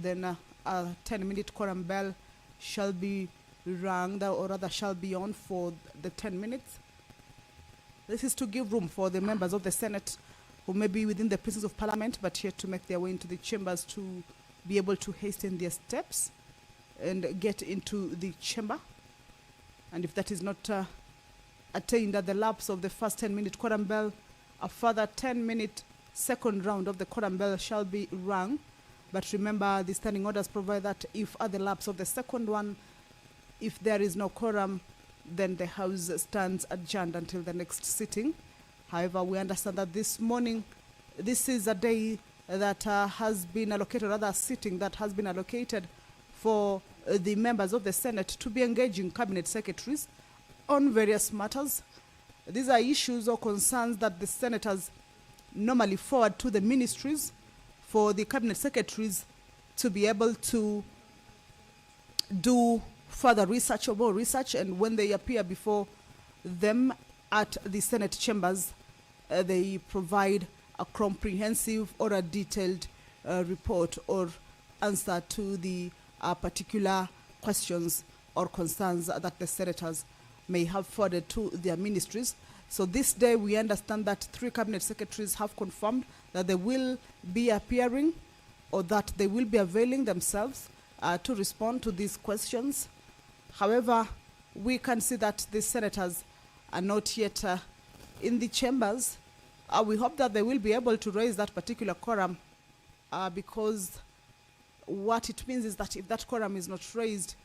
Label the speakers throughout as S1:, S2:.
S1: then a 10-minute quorum bell shall be rung, or rather shall be on for the 10 minutes. This is to give room for the members of the Senate who may be within the precincts of Parliament but yet to make their way into the chambers to be able to hasten their steps and get into the chamber. And if that is not attained at the lapse of the first 10-minute quorum bell, a further 10-minute second round of the quorum bell shall be rung. But remember, the standing orders provide that if at the lapse of the second one, if there is no quorum, then the House stands adjourned until the next sitting. However, we understand that this morning, this is a day that has been allocated, rather a sitting that has been allocated for the members of the Senate to be engaging cabinet secretaries on various matters. These are issues or concerns that the senators normally forward to the ministries for the cabinet secretaries to be able to do further research or more research, and when they appear before them at the Senate chambers, they provide a comprehensive or a detailed report or answer to the particular questions or concerns that the senators may have forwarded to their ministries. So this day we understand that 3 cabinet secretaries have confirmed that they will be appearing or that they will be availing themselves to respond to these questions. However, we can see that the senators are not yet in the chambers. We hope that they will be able to raise that particular quorum because what it means is that if that quorum is not raised,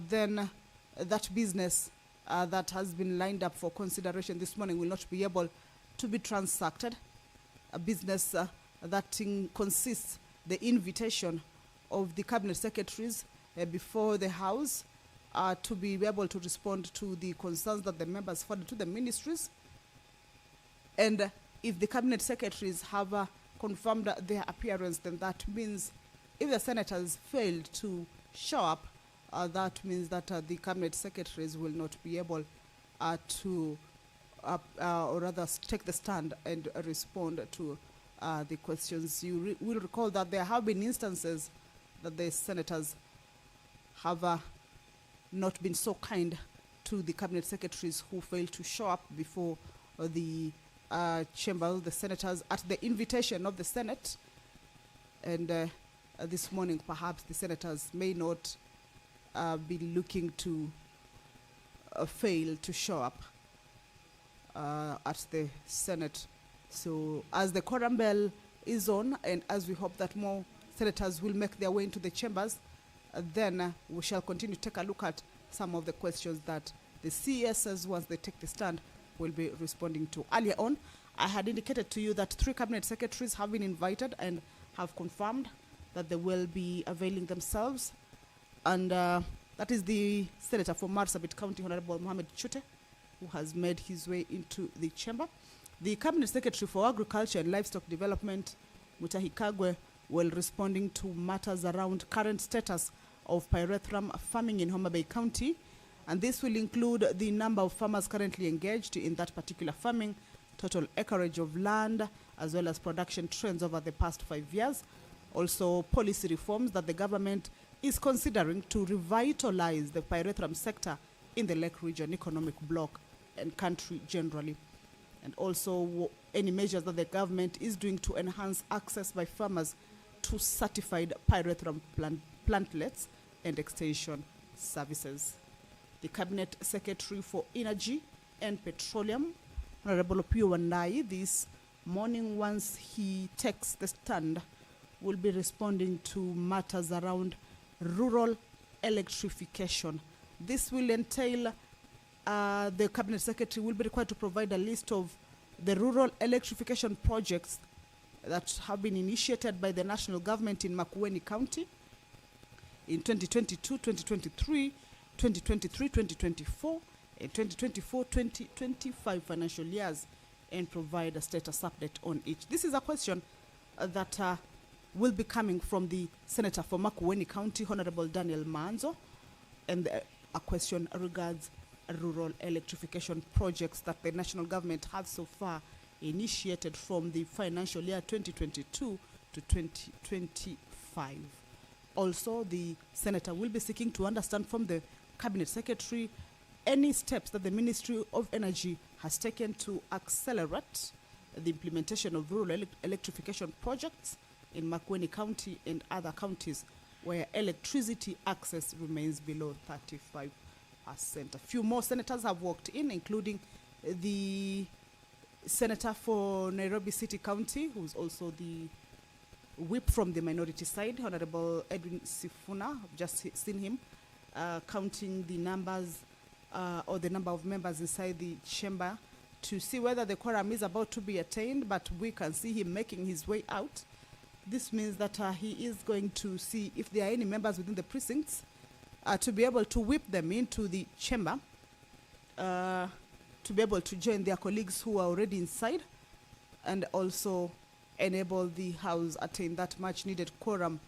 S1: then that business that has been lined up for consideration this morning will not be able to be transacted. A business that consists the invitation of the cabinet secretaries before the House to be able to respond to the concerns that the members forwarded to the ministries. And if the cabinet secretaries have confirmed their appearance, then that means if the senators failed to show up, that means that the cabinet secretaries will not be able to, or rather take the stand and respond to the questions. You will recall that there have been instances that the senators have not been so kind to the cabinet secretaries who failed to show up before the chamber, the senators, at the invitation of the Senate. And this morning, perhaps the senators may not be looking to fail to show up at the Senate. So as the quorum bell is on, and as we hope that more senators will make their way into the chambers, then we shall continue to take a look at some of the questions that the CSs, once they take the stand, will be responding to. Earlier on, I had indicated to you that 3 cabinet secretaries have been invited and have confirmed that they will be availing themselves. And that is the Senator for Marsabit County, Honorable Mohamed Chute, who has made his way into the chamber. The Cabinet Secretary for Agriculture and Livestock Development, Mutahi Kagwe, will responding to matters around current status of pyrethrum farming in Homa Bay County. And this will include the number of farmers currently engaged in that particular farming, total acreage of land, as well as production trends over the past 5 years. Also, policy reforms that the government is considering to revitalize the pyrethrum sector in the Lake Region economic bloc and country generally. And also any measures that the government is doing to enhance access by farmers to certified pyrethrum plantlets and extension services. The Cabinet Secretary for Energy and Petroleum, Honorable Opio Wandai, this morning, once he takes the stand, will be responding to matters around rural electrification. This will entail the Cabinet Secretary will be required to provide a list of the rural electrification projects that have been initiated by the national government in Makueni County in 2022, 2023, 2024, and 2024-2025 financial years, and provide a status update on each. This is a question that will be coming from the Senator for Makueni County, Honorable Daniel Manzo, and a question regards rural electrification projects that the national government has so far initiated from the financial year 2022 to 2025. Also, the senator will be seeking to understand from the cabinet secretary any steps that the Ministry of Energy has taken to accelerate the implementation of rural electrification projects in Makueni County and other counties where electricity access remains below 35%. A few more senators have walked in, including the senator for Nairobi City County, who's also the whip from the minority side, Honorable Edwin Sifuna. I've just seen him counting the numbers or the number of members inside the chamber to see whether the quorum is about to be attained, but we can see him making his way out. This means that he is going to see if there are any members within the precincts to be able to whip them into the chamber to be able to join their colleagues who are already inside, and also enable the House attain that much needed quorum,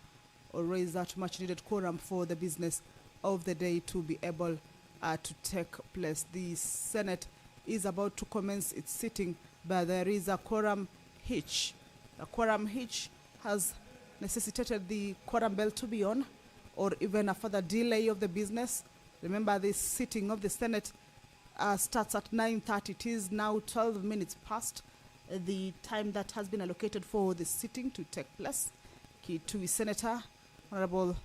S1: or raise that much needed quorum for the business of the day to be able to take place. The Senate is about to commence its sitting, but there is a quorum hitch. The quorum hitch has necessitated the quorum bell to be on, or even a further delay of the business. Remember, the sitting of the Senate starts at 9:30. It is now 12 minutes past the time that has been allocated for the sitting to take place. Kitui Senator Honorable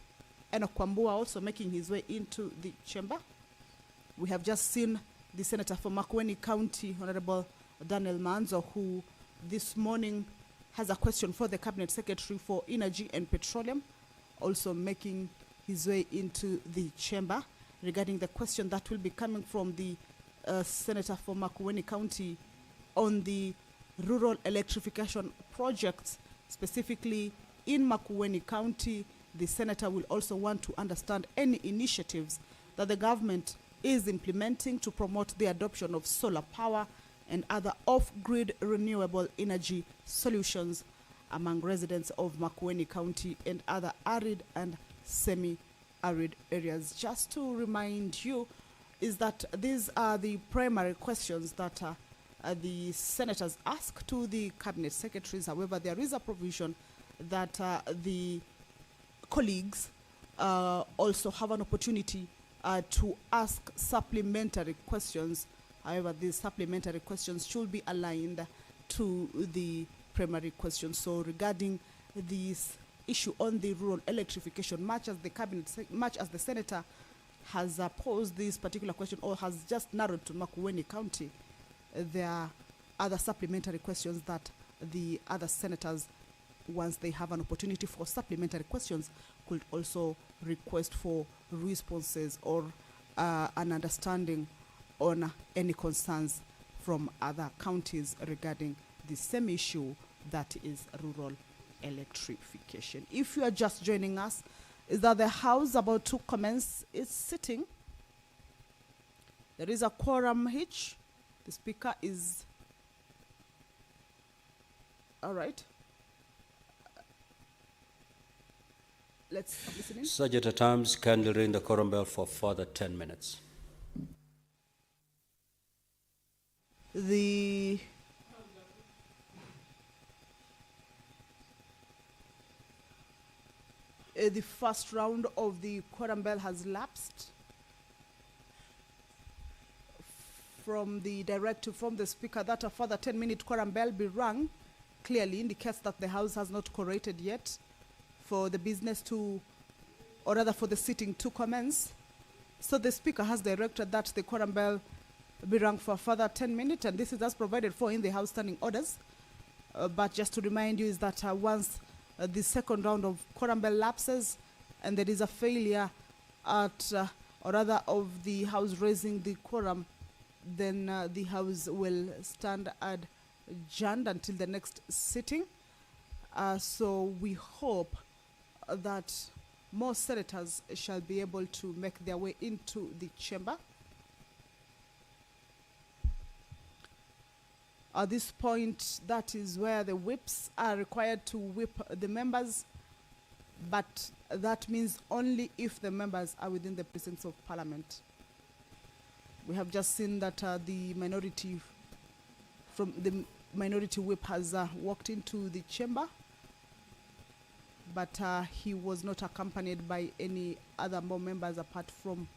S1: Enoch Kwambua also making his way into the chamber. We have just seen the senator for Makueni County, Honorable Daniel Manzo, who this morning has a question for the Cabinet Secretary for Energy and Petroleum, also making his way into the chamber regarding the question that will be coming from the senator for Makueni County on the rural electrification projects, specifically in Makueni County. The senator will also want to understand any initiatives that the government is implementing to promote the adoption of solar power and other off-grid renewable energy solutions among residents of Makueni County and other arid and semi-arid areas. Just to remind you, is that these are the primary questions that the senators ask to the cabinet secretaries. However, there is a provision that the colleagues also have an opportunity to ask supplementary questions. However, these supplementary questions should be aligned to the primary questions. So regarding this issue on the rural electrification, much as the senator has posed this particular question or has just narrowed to Makueni County, there are other supplementary questions that the other senators, once they have an opportunity for supplementary questions, could also request for responses or an understanding on any concerns from other counties regarding the same issue, that is rural electrification. If you are just joining us, is that the House about to commence its sitting. There is a quorum hitch. The speaker is all right. Let's listen in.
S2: Sergeant at Arms, kindly ring the quorum bell for further 10 minutes.
S1: The first round of the quorum bell has lapsed. From the directive from the speaker that a further 10-minute quorum bell be rung clearly indicates that the House has not quorated yet for the business to, or rather for the sitting to commence. So the speaker has directed that the quorum bell be rung for a further 10 minutes, and this is as provided for in the House standing orders. But just to remind you is that once the second round of quorum bell lapses and there is a failure at, or rather of the House raising the quorum, then the House will stand adjourned until the next sitting. So we hope that more senators shall be able to make their way into the chamber. At this point, that is where the whips are required to whip the members, but that means only if the members are within the precincts of Parliament. We have just seen that the minority whip has walked into the chamber. but he was not accompanied by any other more members apart from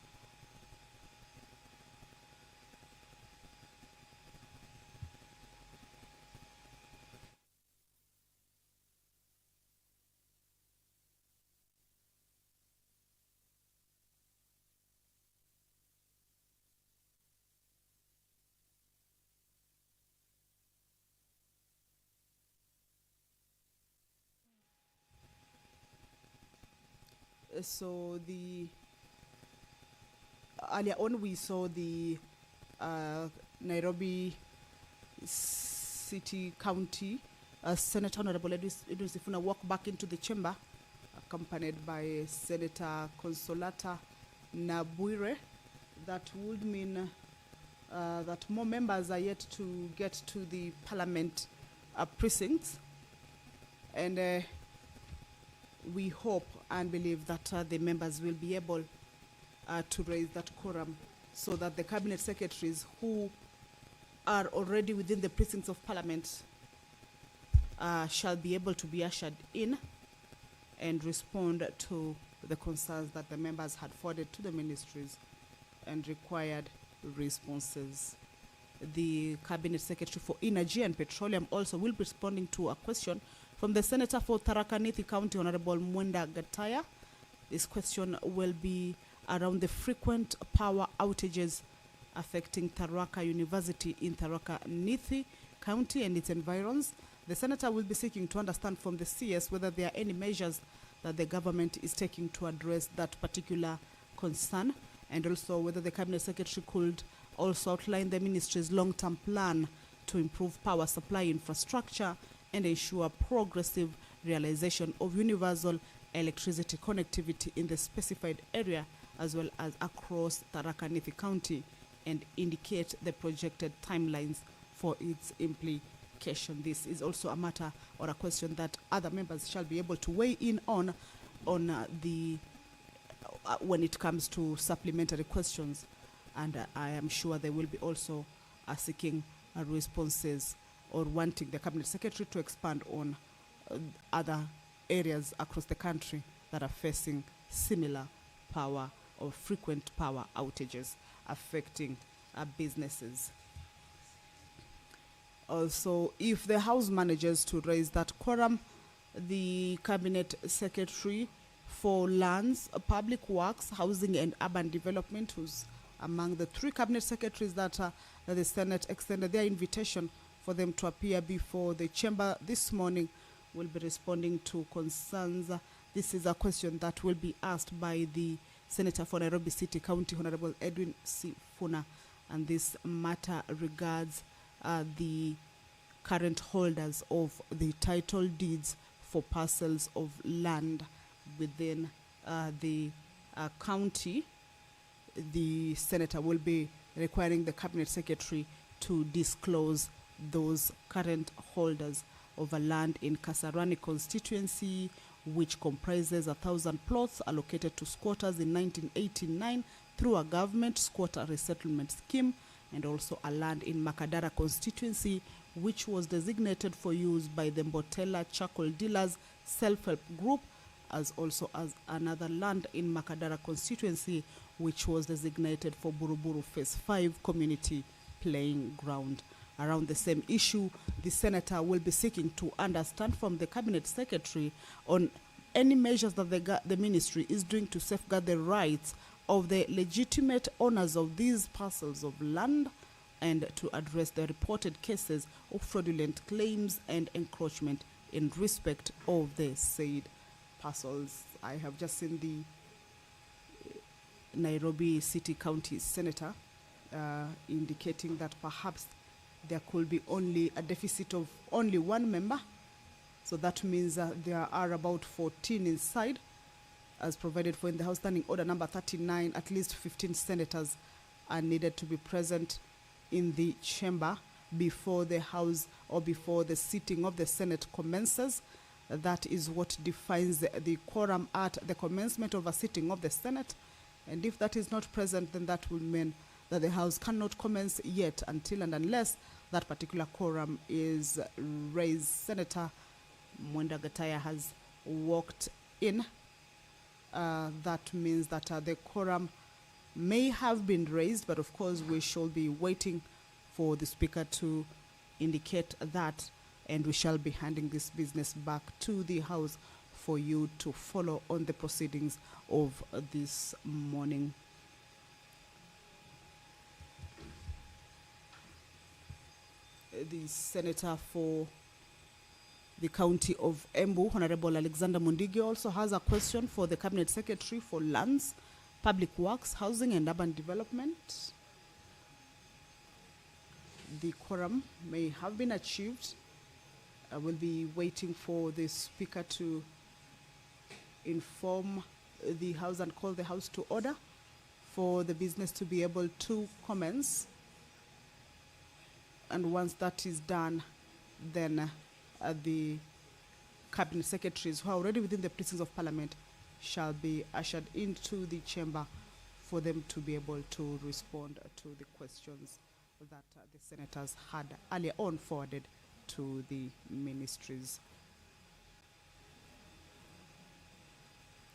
S1: so the earlier on we saw the Nairobi City County Senator Honorable Edwin Sifuna walk back into the chamber, accompanied by Senator Consolata Nabuire. That would mean that more members are yet to get to the parliament precincts, and we hope and believe that the members will be able to raise that quorum so that the cabinet secretaries who are already within the precincts of parliament shall be able to be ushered in and respond to the concerns that the members had forwarded to the ministries and required responses. The cabinet secretary for energy and petroleum also will be responding to a question from the senator for Tharaka Nithi County, Honorable Mwenda Gataya. This question will be around the frequent power outages affecting Tharaka University in Tharaka Nithi County and its environs. The senator will be seeking to understand from the CS whether there are any measures that the government is taking to address that particular concern, and also whether the cabinet secretary could also outline the ministry's long-term plan to improve power supply infrastructure and ensure progressive realization of universal electricity connectivity in the specified area as well as across Tharaka Nithi County, and indicate the projected timelines for its implication. This is also a matter or a question that other members shall be able to weigh in on the when it comes to supplementary questions, and I am sure they will be also seeking responses or wanting the cabinet secretary to expand on other areas across the country that are facing similar power or frequent power outages affecting businesses. Also, if the House manages to raise that quorum, the cabinet secretary for lands, public works, housing and urban development, who's among the three cabinet secretaries that the Senate extended their invitation for them to appear before the chamber this morning, will be responding to concerns. This is a question that will be asked by the Senator for Nairobi City County, Honorable Edwin Sifuna, and this matter regards the current holders of the title deeds for parcels of land within the county. The senator will be requiring the cabinet secretary to disclose those current holders of a land in Kasarani constituency, which comprises 1,000 plots allocated to squatters in 1989 through a government squatter resettlement scheme, and also a land in Makadara constituency, which was designated for use by the Mbotela Charcoal Dealers Self-Help Group, as also as another land in Makadara constituency, which was designated for Buruburu Phase 5 Community Playing Ground. Around the same issue, the senator will be seeking to understand from the cabinet secretary on any measures that the ministry is doing to safeguard the rights of the legitimate owners of these parcels of land, and to address the reported cases of fraudulent claims and encroachment in respect of the said parcels. I have just seen the Nairobi City County Senator indicating that perhaps there could be only a deficit of only one member. So that means there are about 14 inside, as provided for in the House Standing Order number 39. At least 15 senators are needed to be present in the chamber before the House or before the sitting of the Senate commences. That is what defines the quorum at the commencement of a sitting of the Senate. And if that is not present, then that will mean that the House cannot commence yet until and unless that particular quorum is raised. Senator Mwenda Gataya has walked in. That means that the quorum may have been raised, but of course we shall be waiting for the Speaker to indicate that, and we shall be handing this business back to the House for you to follow on the proceedings of this morning. The Senator for the County of Embu, Honorable Alexander Mundigi, also has a question for the Cabinet Secretary for Lands, Public Works, Housing and Urban Development. The quorum may have been achieved. I will be waiting for the Speaker to inform the House and call the House to order for the business to be able to commence. And once that is done, then the Cabinet Secretaries who are already within the precincts of Parliament shall be ushered into the chamber for them to be able to respond to the questions that the senators had earlier on forwarded to the ministries.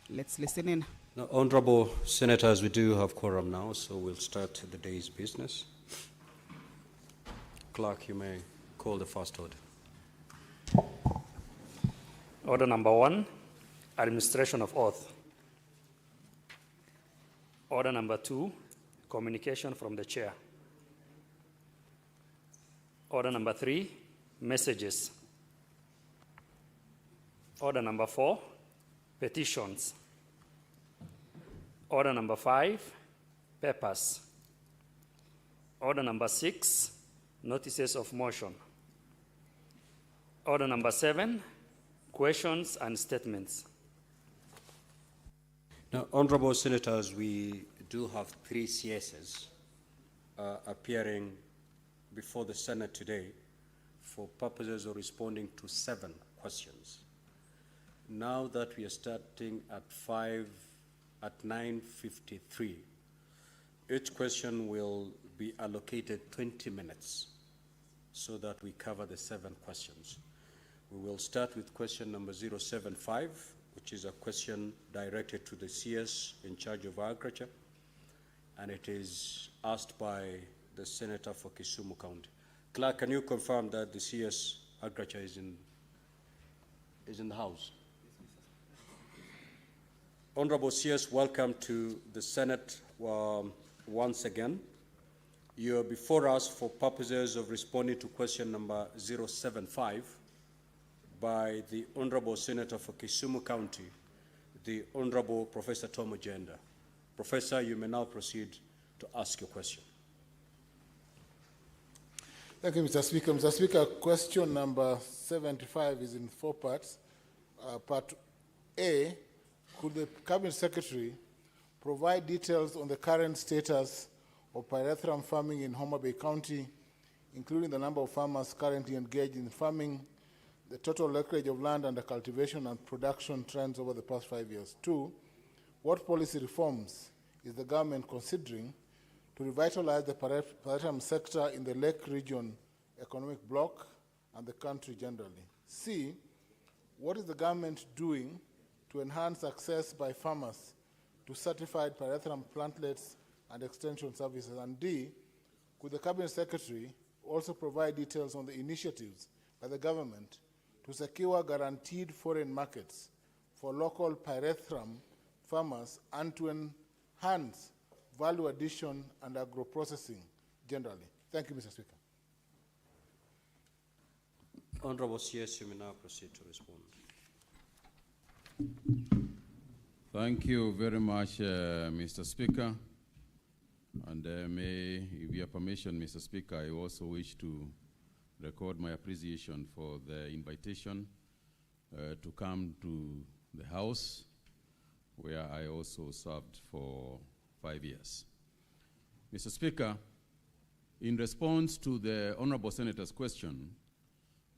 S1: Let's listen in.
S2: Now, Honorable Senators, we do have quorum now, so we'll start the day's business. Clerk, you may call the first order.
S3: Order number 1, administration of oath. Order number 2, communication from the chair. Order number 3, messages. Order number 4, petitions. Order number 5, papers. Order number 6, notices of motion. Order number 7, questions and statements.
S2: Now, Honorable Senators, we do have 3 CSs appearing before the Senate today for purposes of responding to 7 questions. Now that we are starting at 9:53, each question will be allocated 20 minutes so that we cover the 7 questions. We will start with question number 075, which is a question directed to the CS in charge of agriculture, and it is asked by the Senator for Kisumu County. Clerk, can you confirm that the CS agriculture is in the House? Honorable CS, welcome to the Senate once again. You are before us for purposes of responding to question number 075 by the Honorable Senator for Kisumu County, the Honorable Professor Tom Ojenda. Professor, you may now proceed to ask your question.
S4: Thank you, Mr. Speaker. Mr. Speaker, question number 75 is in 4 parts. Part A, could the Cabinet Secretary provide details on the current status of pyrethrum farming in Homa Bay County, including the number of farmers currently engaged in farming, the total acreage of land under cultivation and production trends over the past 5 years? 2, what policy reforms is the government considering to revitalize the pyrethrum sector in the Lake Region economic bloc and the country generally? C, what is the government doing to enhance access by farmers to certified pyrethrum plantlets and extension services? And D, could the Cabinet Secretary also provide details on the initiatives by the government to secure guaranteed foreign markets for local pyrethrum farmers and to enhance value addition and agro-processing generally? Thank you, Mr. Speaker.
S2: Honorable CS, you may now proceed to respond.
S5: Thank you very much, Mr. Speaker. And with your permission, Mr. Speaker, I also wish to record my appreciation for the invitation to come to the House, where I also served for 5 years. Mr. Speaker, in response to the Honorable Senator's question,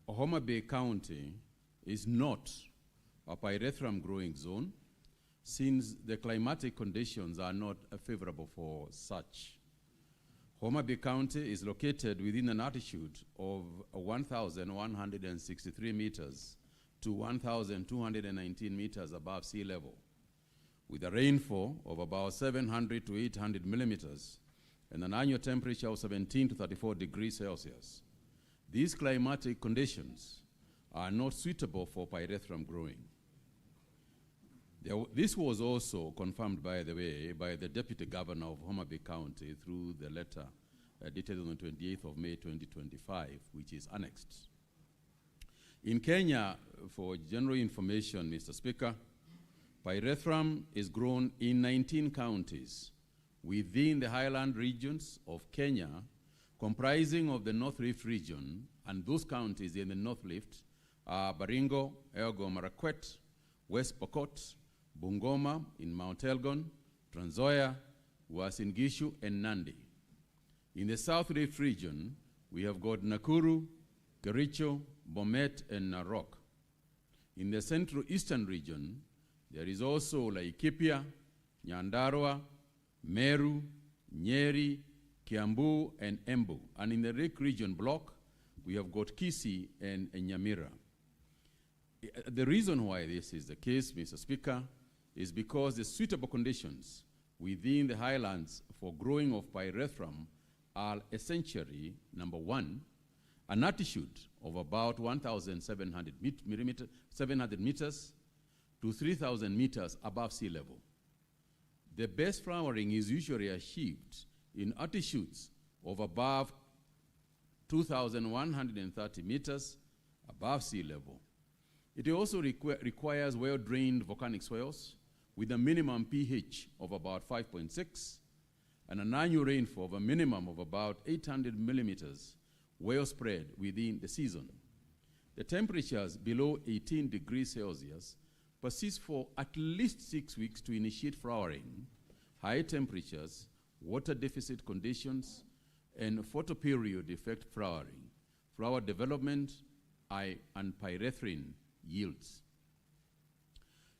S5: Homa Bay County is not a pyrethrum growing zone, since the climatic conditions are not favorable for such. Homa Bay County is located within an altitude of 1,163 meters to 1,219 meters above sea level, with a rainfall of about 700 to 800 millimeters and an annual temperature of 17 to 34 degrees Celsius. These climatic conditions are not suitable for pyrethrum growing. This was also confirmed, by the way, by the Deputy Governor of Homa Bay County through the letter dated on the 28th of May 2025, which is annexed. In Kenya, for general information, Mr. Speaker, pyrethrum is grown in 19 counties within the highland regions of Kenya, comprising of the North Rift region, and those counties in the North Rift are Baringo, Elgeyo Marakwet, West Pokot, Bungoma in Mount Elgon, Trans Nzoia, Uasin Gishu, and Nandi. In the South Rift region, we have got Nakuru, Kericho, Bomet, and Narok. In the Central Eastern region, there is also Laikipia, Nyandarua, Meru, Nyeri, Kiambu, and Embu. And in the Lake region block, we have got Kisii and Nyamira. The reason why this is the case, Mr. Speaker, is because the suitable conditions within the highlands for growing of pyrethrum are essentially, number one, an altitude of about 1,700 meters to 3,000 meters above sea level. The best flowering is usually achieved in altitudes of above 2,130 meters above sea level. It also requires well-drained volcanic soils with a minimum pH of about 5.6 and an annual rainfall of a minimum of about 800 millimeters, well spread within the season. The temperatures below 18 degrees Celsius persist for at least 6 weeks to initiate flowering, high temperatures, water deficit conditions, and photoperiod effect flowering, flower development, and pyrethrin yields.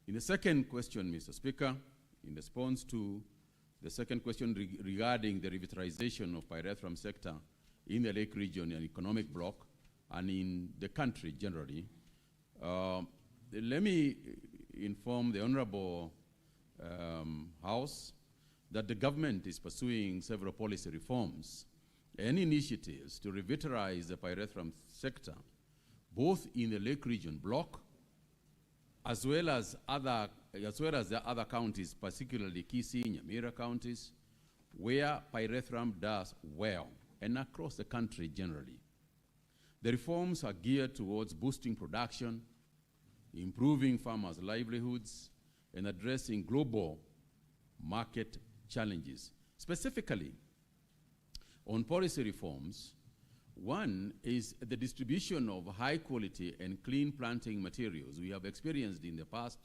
S5: In the second question, Mr. Speaker, in response to the second question regarding the revitalization of pyrethrum sector in the Lake region and economic bloc and in the country generally, let me inform the Honorable House that the government is pursuing several policy reforms and initiatives to revitalize the pyrethrum sector, both in the Lake region bloc as well as the other counties, particularly Kisii, Nyamira counties, where pyrethrum does well, and across the country generally. The reforms are geared towards boosting production, improving farmers' livelihoods, and addressing global market challenges. Specifically, on policy reforms, one is the distribution of high quality and clean planting materials. We have experienced in the past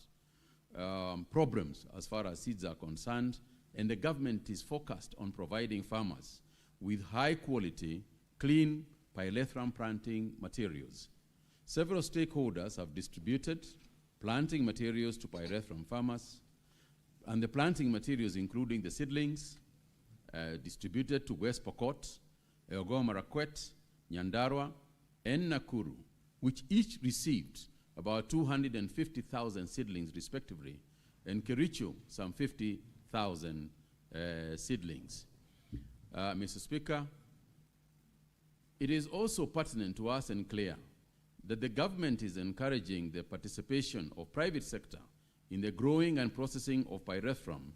S5: problems as far as seeds are concerned, and the government is focused on providing farmers with high quality, clean pyrethrum planting materials. Several stakeholders have distributed planting materials to pyrethrum farmers, and the planting materials, including the seedlings, distributed to West Pokot, Elgeyo Marakwet, Nyandarua, and Nakuru, which each received about 250,000 seedlings respectively, and Kericho, some 50,000 seedlings. Mr. Speaker, it is also pertinent to us and clear that the government is encouraging the participation of private sector in the growing and processing of pyrethrum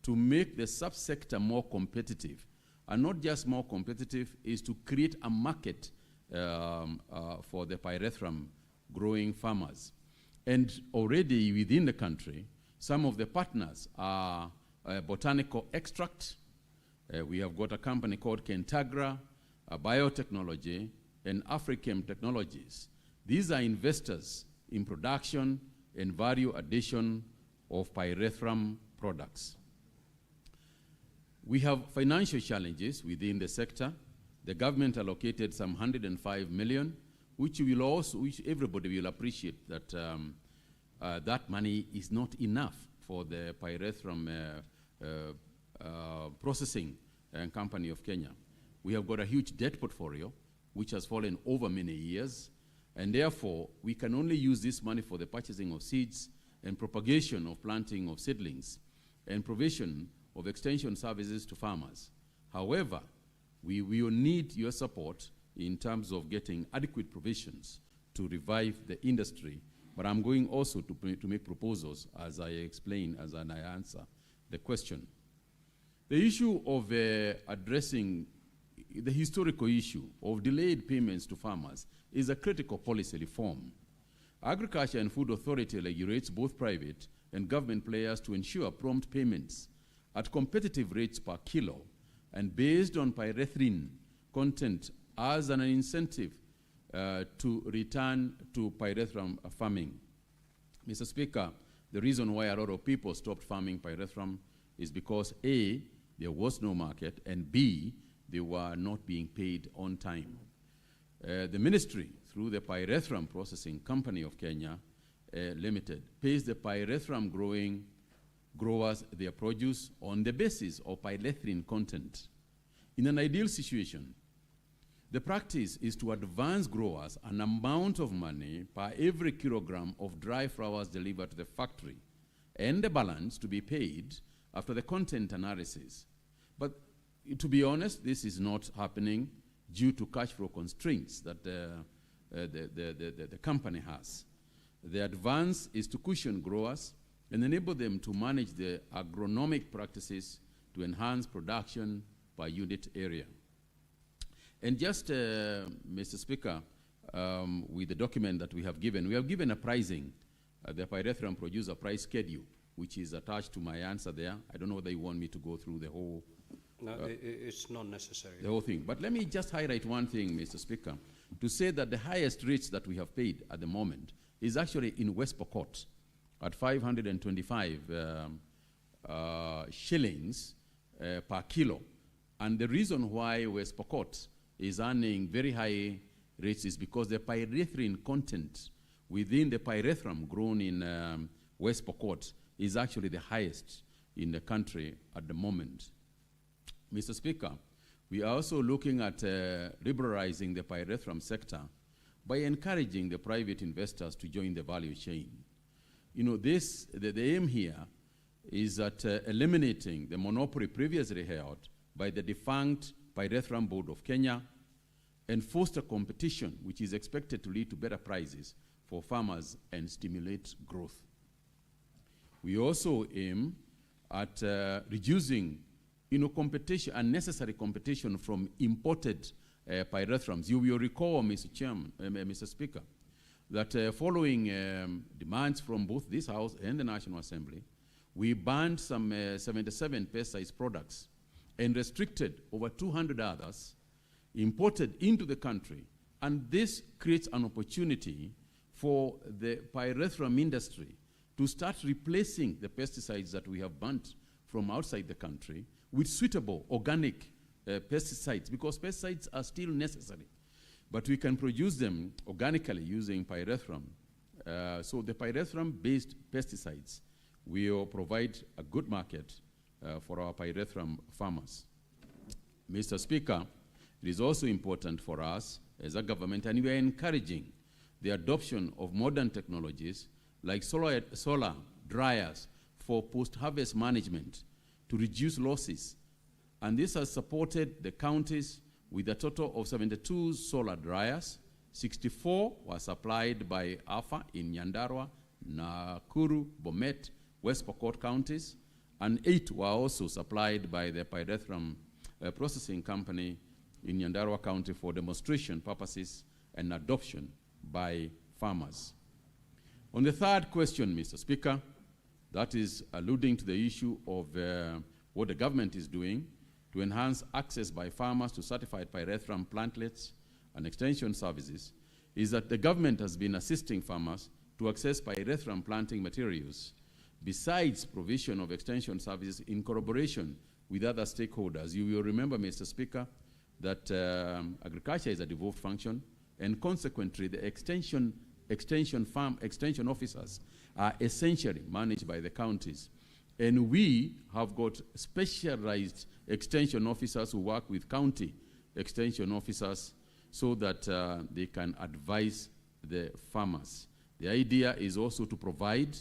S5: to make the subsector more competitive. And not just more competitive, is to create a market for the pyrethrum growing farmers. And already within the country, some of the partners are Botanical Extract. We have got a company called Kentagra, Biotechnology, and Africhem Technologies. These are investors in production and value addition of pyrethrum products. We have financial challenges within the sector. The government allocated some 105 million, which everybody will appreciate that that money is not enough for the pyrethrum processing company of Kenya. We have got a huge debt portfolio, which has fallen over many years, And therefore, we can only use this money for the purchasing of seeds and propagation of planting of seedlings and provision of extension services to farmers. However, we will need your support in terms of getting adequate provisions to revive the industry. But I'm going also to make proposals as I explain, as I answer the question. The issue of addressing the historical issue of delayed payments to farmers is a critical policy reform. Agriculture and Food Authority regulates both private and government players to ensure prompt payments at competitive rates per kilo and based on pyrethrin content as an incentive to return to pyrethrum farming. Mr. Speaker, the reason why a lot of people stopped farming pyrethrum is because A, there was no market, and B, they were not being paid on time. The ministry, through the Pyrethrum Processing Company of Kenya Limited, pays the pyrethrum growers their produce on the basis of pyrethrin content. In an ideal situation, the practice is to advance growers an amount of money per every kilogram of dry flowers delivered to the factory, and the balance to be paid after the content analysis. But to be honest, this is not happening due to cash flow constraints that the company has. The advance is to cushion growers and enable them to manage the agronomic practices to enhance production per unit area. And just, Mr. Speaker, with the document that we have given a pricing, the pyrethrum producer price schedule, which is attached to my answer there. I don't know whether you want me to go through the whole.
S2: No, it's not necessary.
S5: The whole thing. But let me just highlight one thing, Mr. Speaker, to say that the highest rates that we have paid at the moment is actually in West Pokot at 525 shillings per kilo. And the reason why West Pokot is earning very high rates is because the pyrethrin content within the pyrethrum grown in West Pokot is actually the highest in the country at the moment. Mr. Speaker, we are also looking at liberalizing the pyrethrum sector by encouraging the private investors to join the value chain. You know, the aim here is at eliminating the monopoly previously held by the defunct Pyrethrum Board of Kenya and foster competition, which is expected to lead to better prices for farmers and stimulate growth. We also aim at reducing competition, unnecessary competition from imported pyrethrums. You will recall, Mr. Speaker, that following demands from both this House and the National Assembly, we banned some 77 pesticide products and restricted over 200 others imported into the country. And this creates an opportunity for the pyrethrum industry to start replacing the pesticides that we have banned from outside the country with suitable organic pesticides, because pesticides are still necessary. But we can produce them organically using pyrethrum. So the pyrethrum-based pesticides will provide a good market for our pyrethrum farmers. Mr. Speaker, it is also important for us as a government, and we are encouraging the adoption of modern technologies like solar dryers for post-harvest management to reduce losses. And this has supported the counties with a total of 72 solar dryers. 64 were supplied by AFA in Nyandarua, Nakuru, Bomet, West Pokot counties, and 8 were also supplied by the Pyrethrum Processing Company in Nyandarua County for demonstration purposes and adoption by farmers. On the third question, Mr. Speaker, that is alluding to the issue of what the government is doing to enhance access by farmers to certified pyrethrum plantlets and extension services, is that the government has been assisting farmers to access pyrethrum planting materials, besides provision of extension services in collaboration with other stakeholders. You will remember, Mr. Speaker, that agriculture is a devolved function, and consequently the extension officers are essentially managed by the counties. And we have got specialized extension officers who work with county extension officers so that they can advise the farmers. The idea is also to provide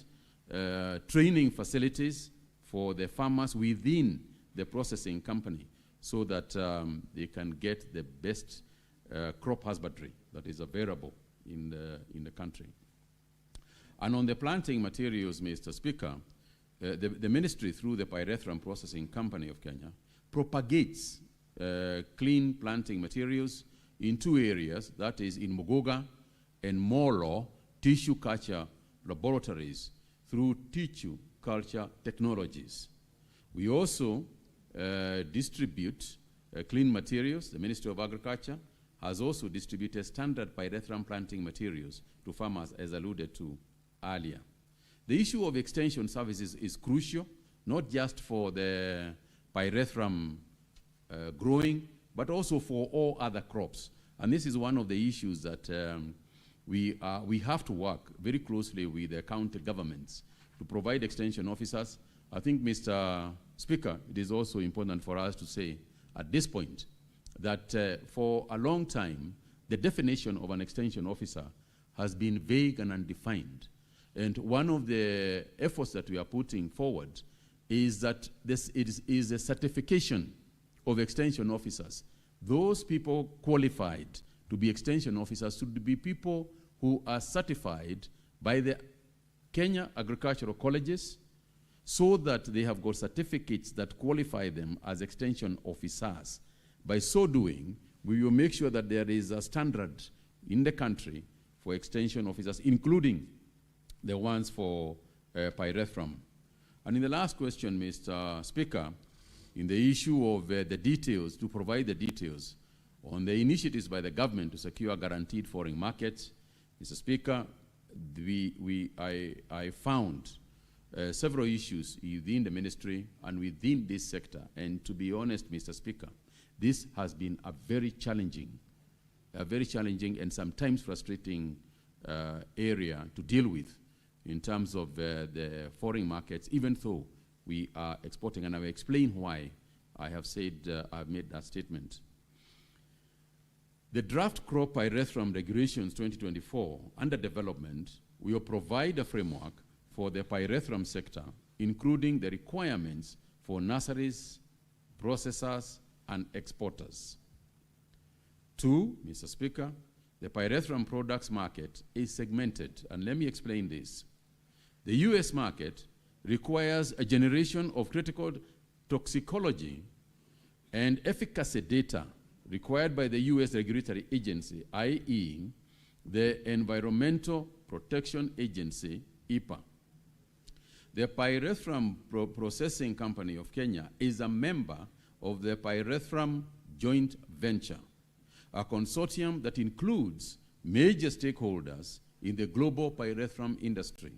S5: training facilities for the farmers within the processing company so that they can get the best crop husbandry that is available in the country. And on the planting materials, Mr. Speaker, the ministry, through the Pyrethrum Processing Company of Kenya, propagates clean planting materials in two areas, that is in Muguga and Molo tissue culture laboratories through tissue culture technologies. We also distribute clean materials. The Ministry of Agriculture has also distributed standard pyrethrum planting materials to farmers, as alluded to earlier. The issue of extension services is crucial, not just for the pyrethrum growing, but also for all other crops. And this is one of the issues that we have to work very closely with the county governments to provide extension officers. I think, Mr. Speaker, it is also important for us to say at this point that for a long time, the definition of an extension officer has been vague and undefined. And one of the efforts that we are putting forward is that this is a certification of extension officers. Those people qualified to be extension officers should be people who are certified by the Kenya Agricultural Colleges so that they have got certificates that qualify them as extension officers. By so doing, we will make sure that there is a standard in the country for extension officers, including the ones for pyrethrum. And in the last question, Mr. Speaker, in the issue of the details, to provide the details on the initiatives by the government to secure guaranteed foreign markets, Mr. Speaker, I found several issues within the ministry and within this sector. And to be honest, Mr. Speaker, this has been a very challenging and sometimes frustrating area to deal with in terms of the foreign markets, even though we are exporting. And I will explain why I have said, I've made that statement. The draft crop pyrethrum regulations 2024 under development will provide a framework for the pyrethrum sector, including the requirements for nurseries, processors, and exporters. 2, Mr. Speaker, the pyrethrum products market is segmented, and let me explain this. The US market requires a generation of critical toxicology and efficacy data required by the US regulatory agency, i.e., the Environmental Protection Agency, EPA. The Pyrethrum Processing Company of Kenya is a member of the Pyrethrum Joint Venture, a consortium that includes major stakeholders in the global pyrethrum industry.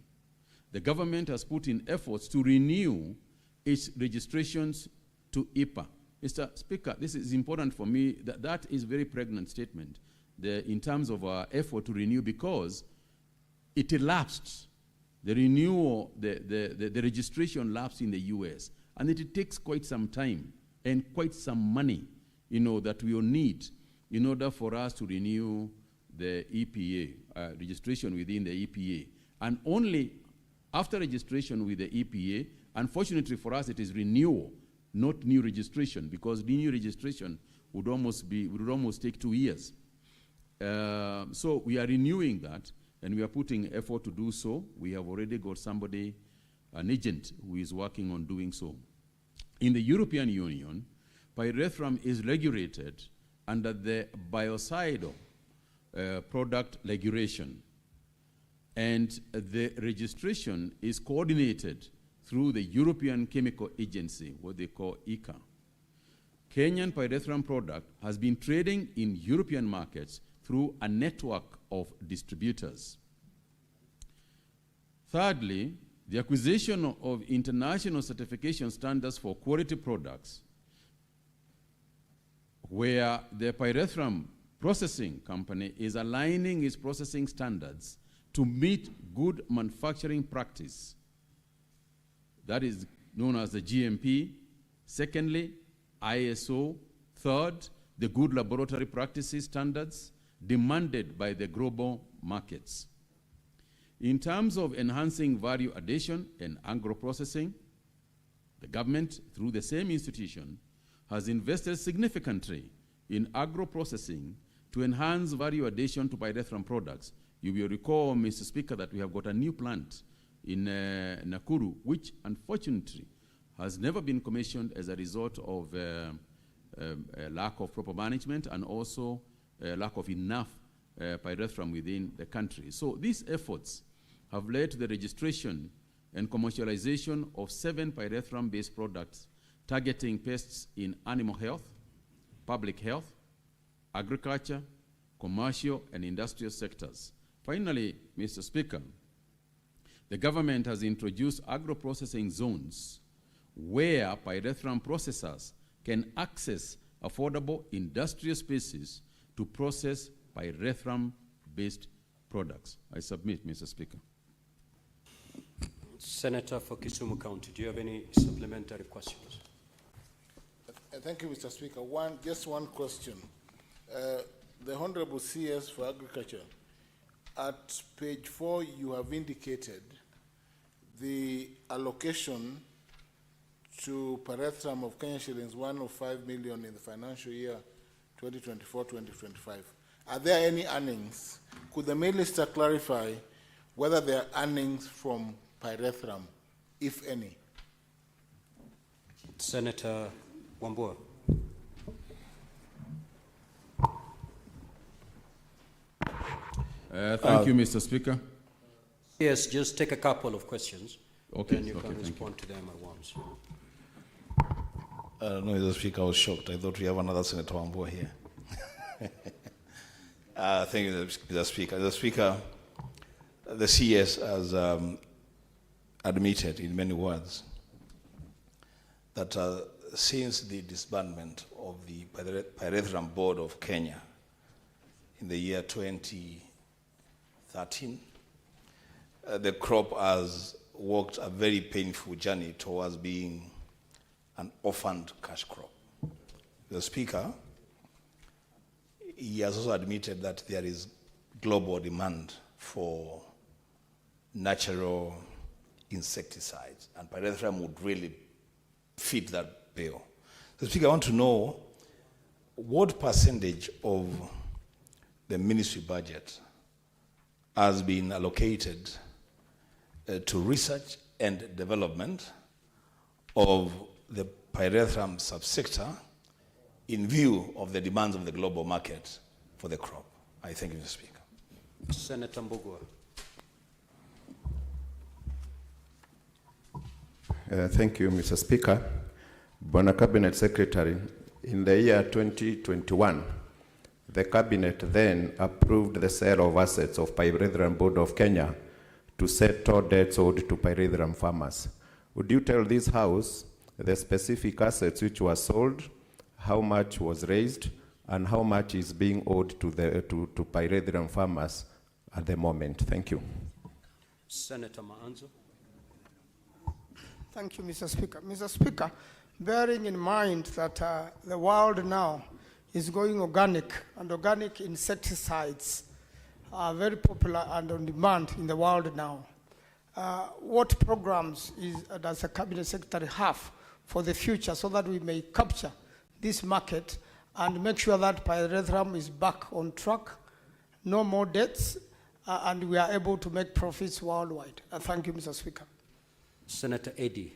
S5: The government has put in efforts to renew its registrations to EPA. Mr. Speaker, this is important for me. That is a very pregnant statement in terms of our effort to renew, because it elapsed. The renewal, the registration lapsed in the US, and it takes quite some time and quite some money, that we will need in order for us to renew the EPA, registration within the EPA. And only after registration with the EPA, unfortunately for us, it is renewal, not new registration, because the new registration would almost take 2 years. So we are renewing that, and we are putting effort to do so. We have already got somebody, an agent, who is working on doing so. In the European Union, pyrethrum is regulated under the biocidal product regulation, and the registration is coordinated through the European Chemical Agency, what they call ECHA. Kenyan pyrethrum product has been trading in European markets through a network of distributors. Thirdly, the acquisition of international certification standards for quality products, where the pyrethrum processing company is aligning its processing standards to meet good manufacturing practice. That is known as the GMP. Secondly, ISO. Third, the good laboratory practices standards demanded by the global markets. In terms of enhancing value addition and agro-processing, the government, through the same institution, has invested significantly in agro-processing to enhance value addition to pyrethrum products. You will recall, Mr. Speaker, that we have got a new plant in Nakuru, which unfortunately has never been commissioned as a result of a lack of proper management and also a lack of enough pyrethrum within the country. So these efforts have led to the registration and commercialization of 7 pyrethrum-based products targeting pests in animal health, public health, agriculture, commercial, and industrial sectors. Finally, Mr. Speaker, the government has introduced agro-processing zones where pyrethrum processors can access affordable industrial spaces to process pyrethrum-based products. I submit, Mr. Speaker.
S2: Senator for Kisumu County, do you have any supplementary questions?
S4: Thank you, Mr. Speaker. Just one question. The Honorable CS for Agriculture, at page 4, you have indicated the allocation to pyrethrum of Kenya shillings 105 million in the financial year 2024-2025. Are there any earnings? Could the Minister clarify whether there are earnings from pyrethrum, if any?
S2: Senator Wambua.
S5: Thank you, Mr. Speaker.
S2: Yes, just take a couple of questions.
S5: Okay,
S2: then you
S5: okay,
S2: can
S5: thank
S2: respond to them at once.
S6: No, Mr. Speaker, I was shocked. I thought we have another Senator Wambua here. Thank you, Mr. Speaker. Mr. Speaker, the CS has admitted in many words that since the disbandment of the Pyrethrum Board of Kenya in the year 2013, the crop has walked a very painful journey towards being an orphaned cash crop. The Speaker, he has also admitted that there is global demand for natural insecticides, and pyrethrum would really fit that bill. So, Speaker, I want to know what percentage of the ministry budget has been allocated to research and development of the pyrethrum subsector in view of the demands of the global market for the crop. I thank you, Mr. Speaker.
S2: Senator Mbugua.
S7: Thank you, Mr. Speaker. Bwana Cabinet Secretary, in the year 2021, the Cabinet then approved the sale of assets of Pyrethrum Board of Kenya to settle debts owed to pyrethrum farmers. Would you tell this House the specific assets which were sold, how much was raised, and how much is being owed to pyrethrum farmers at the moment? Thank you.
S2: Senator Maanzo.
S8: Thank you, Mr. Speaker. Mr. Speaker, bearing in mind that the world now is going organic, and organic insecticides are very popular and on demand in the world now. What programs does the Cabinet Secretary have for the future so that we may capture this market and make sure that pyrethrum is back on track, no more debts, and we are able to make profits worldwide? Thank you, Mr. Speaker.
S2: Senator Eddie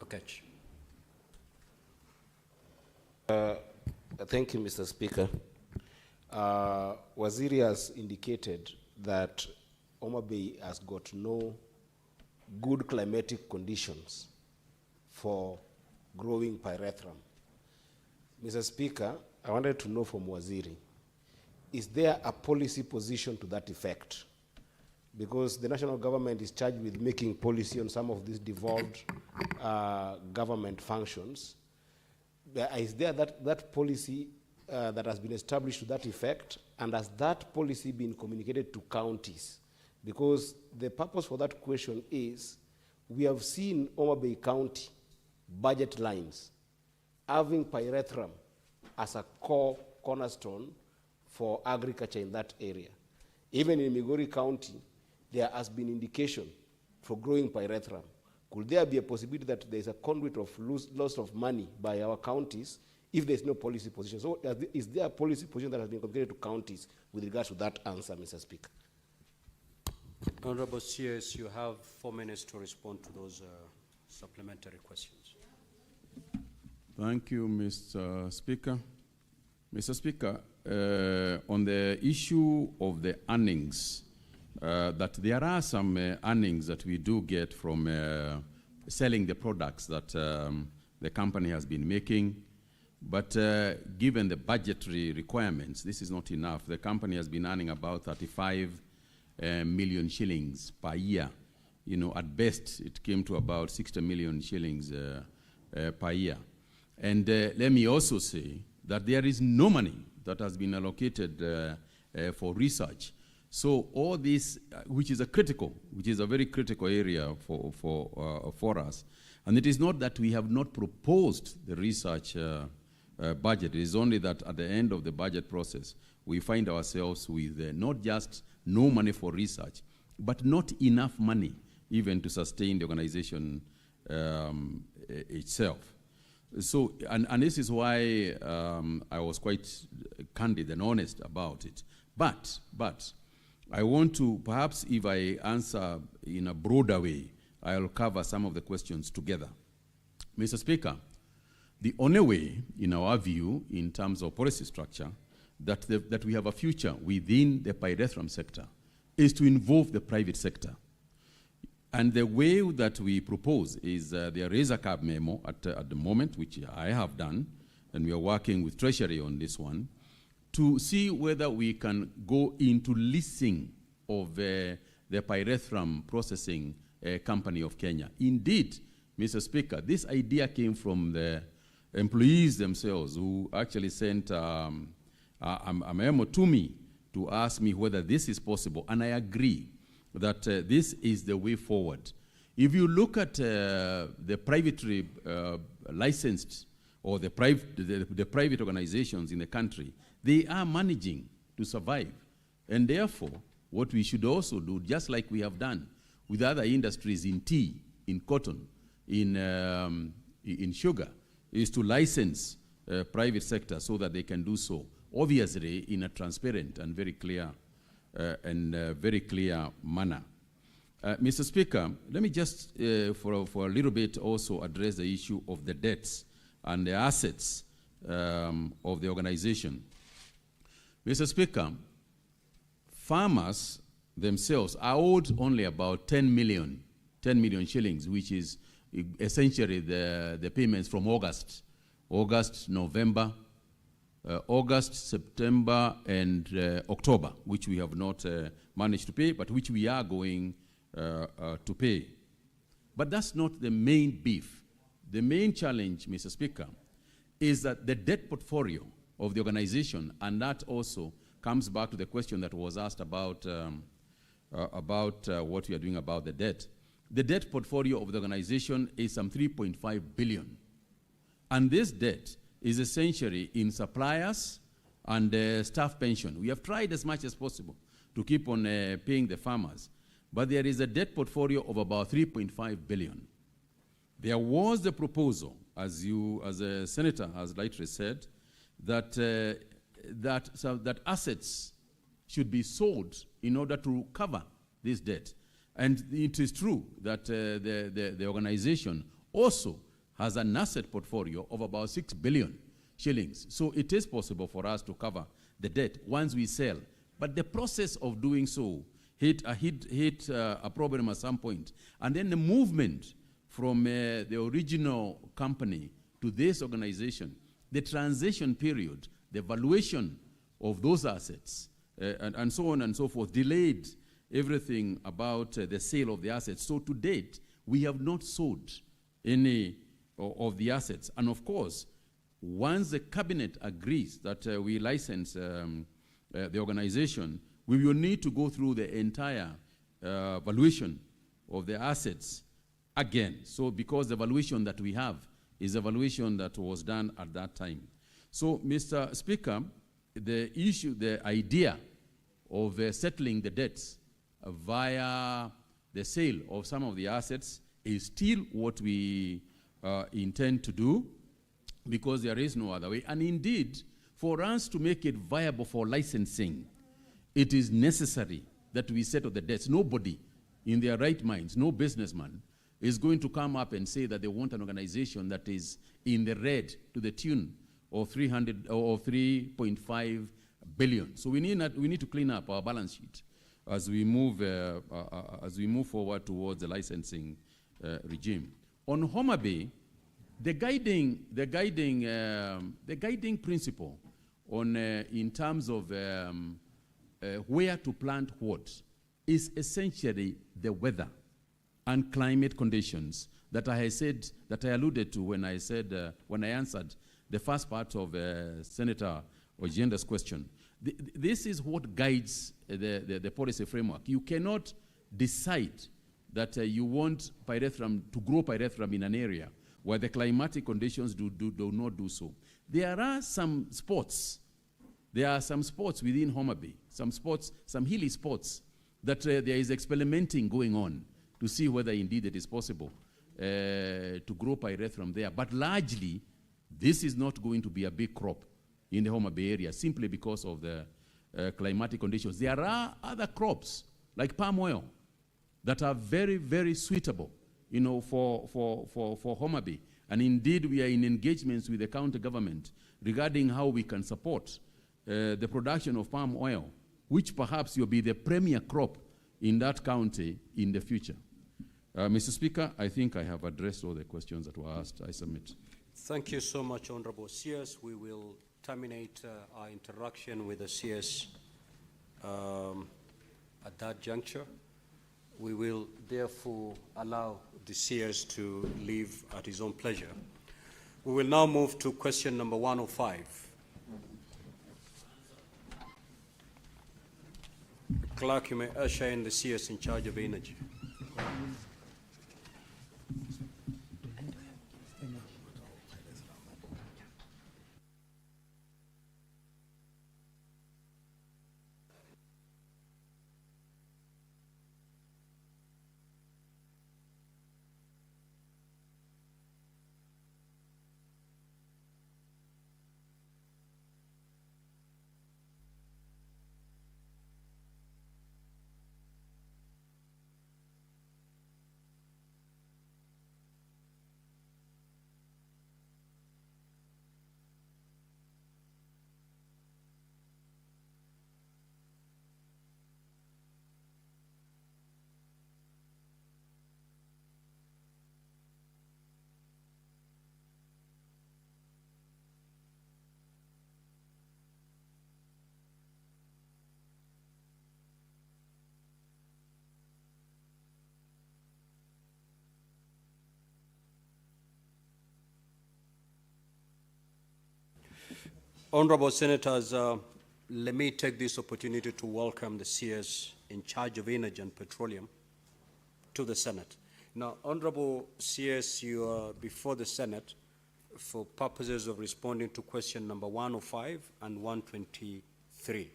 S2: Okech.
S9: Thank you, Mr. Speaker. Waziri has indicated that Homa Bay has got no good climatic conditions for growing pyrethrum. Mr. Speaker, I wanted to know from Waziri, is there a policy position to that effect? Because the national government is charged with making policy on some of these devolved government functions. Is there that policy that has been established to that effect, and has that policy been communicated to counties? Because the purpose for that question is, we have seen Homa Bay County budget lines having pyrethrum as a cornerstone for agriculture in that area. Even in Migori County, there has been indication for growing pyrethrum. Could there be a possibility that there is a conduit of loss of money by our counties if there is no policy position? So is there a policy position that has been communicated to counties with regards to that answer, Mr. Speaker?
S2: Honorable CS, you have 4 minutes to respond to those supplementary questions.
S5: Thank you, Mr. Speaker. Mr. Speaker, on the issue of the earnings, that there are some earnings that we do get from selling the products that the company has been making. But given the budgetary requirements, this is not enough. The company has been earning about 35 million shillings per year. You know, at best, it came to about 60 million shillings per year. And let me also say that there is no money that has been allocated for research. So all this, which is a very critical area for us. And it is not that we have not proposed the research budget. It is only that at the end of the budget process, we find ourselves with not just no money for research, but not enough money even to sustain the organization itself. So, and this is why I was quite candid and honest about it. But I want to, perhaps if I answer in a broader way, I'll cover some of the questions together. Mr. Speaker, the only way, in our view, in terms of policy structure, that we have a future within the pyrethrum sector is to involve the private sector. And the way that we propose is there is a CAB memo at the moment, which I have done, and we are working with Treasury on this one, to see whether we can go into leasing of the pyrethrum processing company of Kenya. Indeed, Mr. Speaker, this idea came from the employees themselves who actually sent a memo to me to ask me whether this is possible, and I agree that this is the way forward. If you look at the privately licensed or the private organizations in the country, they are managing to survive. And therefore, what we should also do, just like we have done with other industries in tea, in cotton, in sugar, is to license private sector so that they can do so, obviously in a transparent and very clear manner. Mr. Speaker, let me just for a little bit also address the issue of the debts and the assets of the organization. Mr. Speaker, farmers themselves are owed only about 10 million shillings, which is essentially the payments from August, November, August, September, and October, which we have not managed to pay, but which we are going to pay. But that's not the main beef. The main challenge, Mr. Speaker, is that the debt portfolio of the organization, and that also comes back to the question that was asked about what we are doing about the debt. The debt portfolio of the organization is some 3.5 billion. And this debt is essentially in suppliers and staff pension. We have tried as much as possible to keep on paying the farmers, but there is a debt portfolio of about 3.5 billion. There was the proposal, as a senator has rightly said, that assets should be sold in order to cover this debt. And it is true that the organization also has an asset portfolio of about 6 billion shillings. So it is possible for us to cover the debt once we sell. But the process of doing so hit a problem at some point. And then the movement from the original company to this organization, the transition period, the valuation of those assets, and so on and so forth, delayed everything about the sale of the assets. So to date, we have not sold any of the assets. And of course, once the cabinet agrees that we license the organization, we will need to go through the entire valuation of the assets again. So because the valuation that we have is a valuation that was done at that time. So, Mr. Speaker, the idea of settling the debts via the sale of some of the assets is still what we intend to do, because there is no other way. And indeed, for us to make it viable for licensing, it is necessary that we settle the debts. Nobody in their right minds, no businessman, is going to come up and say that they want an organization that is in the red to the tune of 300 or 3.5 billion. So we need to clean up our balance sheet as we move forward towards the licensing regime. On Homa Bay, the guiding principle on in terms of where to plant what is essentially the weather and climate conditions that I alluded to when I said when I answered the first part of Senator Ojenda's question. This is what guides the policy framework. You cannot decide that you want pyrethrum to grow pyrethrum in an area where the climatic conditions do not do so. There are some spots. There are some spots within Homa Bay, some hilly spots that there is experimenting going on to see whether indeed it is possible to grow pyrethrum there. But largely, this is not going to be a big crop in the Homa Bay area simply because of the climatic conditions. There are other crops like palm oil that are very, very suitable, for Homa Bay. And indeed, we are in engagements with the county government regarding how we can support the production of palm oil, which perhaps will be the premier crop in that county in the future. Mr. Speaker, I think I have addressed all the questions that were asked. I submit.
S2: Thank you so much, Honorable CS. We will terminate our interaction with the CS at that juncture. We will therefore allow the CS to leave at his own pleasure. We will now move to question number 105. Clerk, you may usher in the CS in charge of energy. Honorable Senators, let me take this opportunity to welcome the CS in charge of energy and petroleum to the Senate. Now, Honorable CS, you are before the Senate for purposes of responding to question number 105 and 123.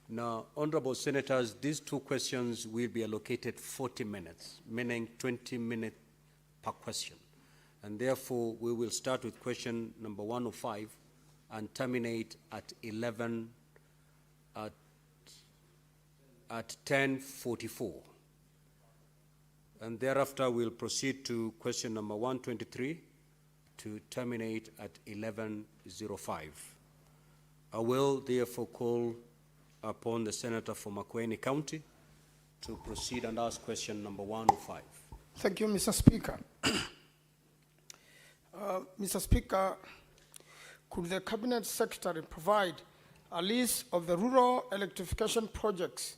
S2: Now, Honorable Senators, these two questions will be allocated 40 minutes, meaning 20 minutes per question. And therefore, we will start with question number 105 and terminate at 10:44. And thereafter, we'll proceed to question number 123 to terminate at 11:05. I will therefore call upon the Senator from Makueni County to proceed and ask question number 105.
S8: Thank you, Mr. Speaker. Mr. Speaker, could the Cabinet Secretary provide a list of the rural electrification projects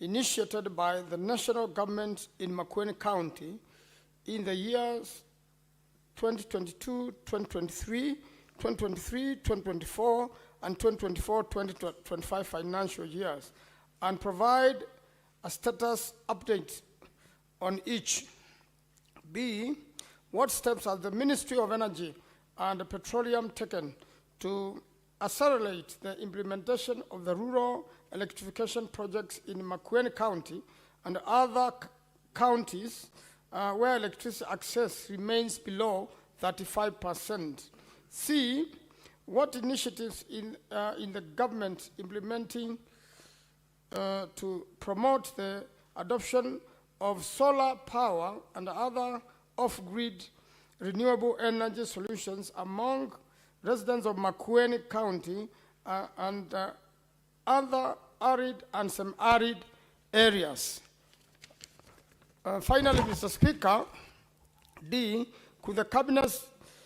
S8: initiated by the national government in Makueni County in the years 2022, 2023, 2023, 2024, and 2024-2025 financial years, and provide a status update on each? B, what steps has the Ministry of Energy and Petroleum taken to accelerate the implementation of the rural electrification projects in Makueni County and other counties where electricity access remains below 35%. C, what initiatives in the government implementing to promote the adoption of solar power and other off-grid renewable energy solutions among residents of Makueni County and other arid and semi-arid areas. Finally, Mr. Speaker, D, could the Cabinet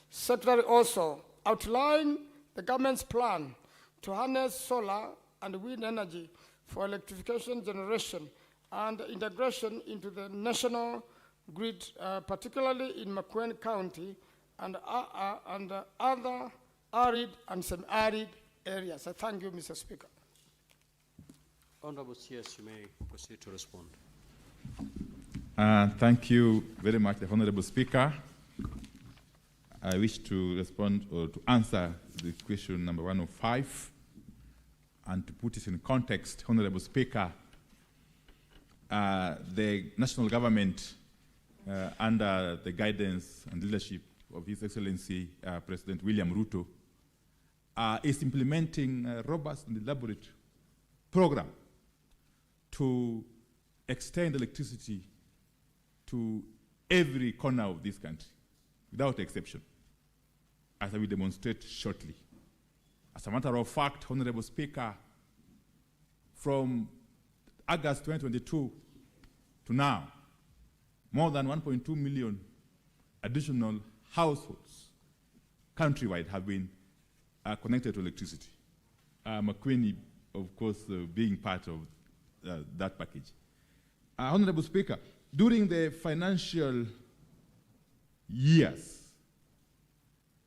S8: Secretary also outline the government's plan to harness solar and wind energy for electrification generation and integration into the national grid, particularly in Makueni County and other arid and semi-arid areas? I thank you, Mr. Speaker.
S2: Honorable CS, you may proceed to respond.
S10: Thank you very much, Honorable Speaker. I wish to respond or to answer the question number 105 and to put it in context, Honorable Speaker. The national government, under the guidance and leadership of His Excellency President William Ruto, is implementing a robust and elaborate program to extend electricity to every corner of this country, without exception, as I will demonstrate shortly. As a matter of fact, Honorable Speaker, from August 2022 to now, more than 1.2 million additional households countrywide have been connected to electricity. Makueni, of course, being part of that package. Honorable Speaker, during the financial years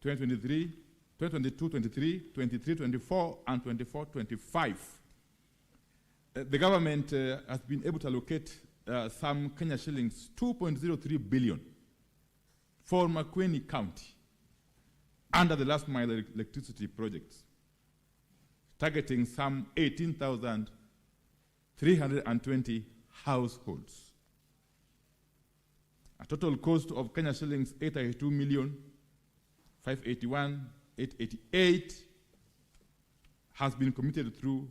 S10: 2023, 2022-23, 23-24, and 24-25, the government has been able to allocate some Kenya shillings 2.03 billion for Makueni County under the last mile electricity projects, targeting some 18,320 households. A total cost of Kenya shillings 882,581,888 has been committed through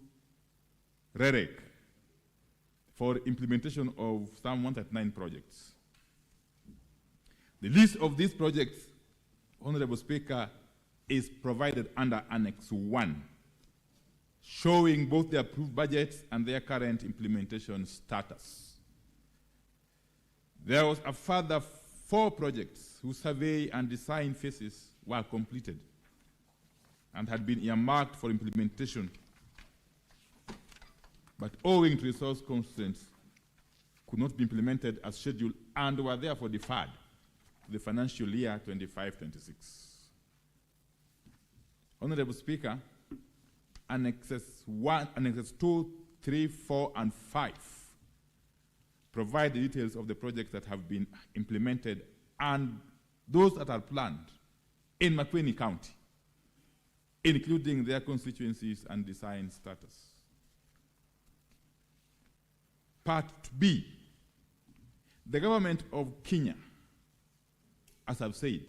S10: REREC for implementation of some 139 projects. The list of these projects, Honorable Speaker, is provided under Annex 1, showing both the approved budgets and their current implementation status. There was a further 4 projects whose survey and design phases were completed and had been earmarked for implementation, but owing to resource constraints, could not be implemented as scheduled and were therefore deferred to the financial year 25-26. Honorable Speaker, Annexes 2, 3, 4, and 5 provide the details of the projects that have been implemented and those that are planned in Makueni County, including their constituencies and design status. Part B, the government of Kenya, as I've said,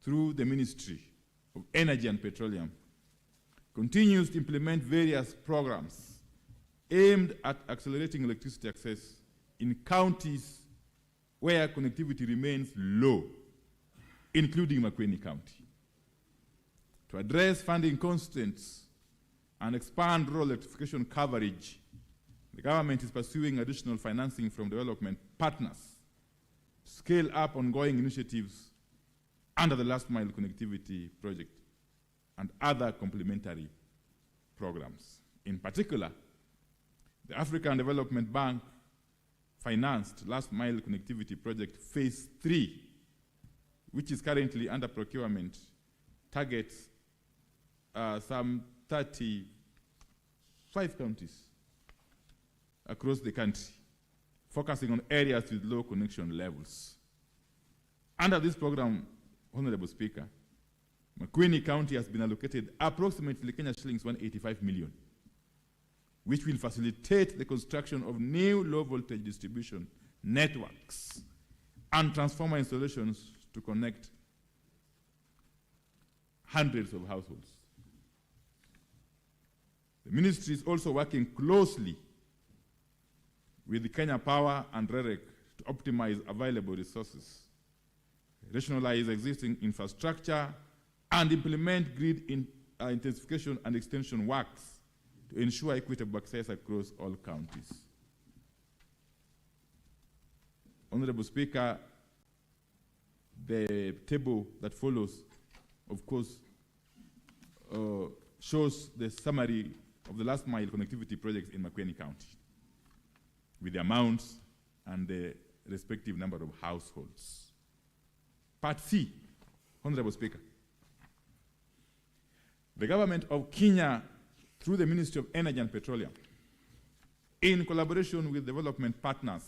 S10: through the Ministry of Energy and Petroleum, continues to implement various programs aimed at accelerating electricity access in counties where connectivity remains low, including Makueni County. To address funding constraints and expand rural electrification coverage, the government is pursuing additional financing from development partners to scale up ongoing initiatives under the Last Mile Connectivity Project and other complementary programs. In particular, the African Development Bank financed Last Mile Connectivity Project Phase 3, which is currently under procurement, targets some 35 counties across the country, focusing on areas with low connection levels. Under this program, Honorable Speaker, Makueni County has been allocated approximately Kenya shillings 185 million which will facilitate the construction of new low voltage distribution networks and transformer installations to connect hundreds of households. The ministry is also working closely with the Kenya Power and REREC to optimize available resources, rationalize existing infrastructure, and implement grid intensification and extension works to ensure equitable access across all counties. Honorable Speaker, the table that follows, of course, shows the summary of the last mile connectivity projects in Makueni County, with the amounts and the respective number of households. Part C, Honorable Speaker. The government of Kenya, through the Ministry of Energy and Petroleum, in collaboration with development partners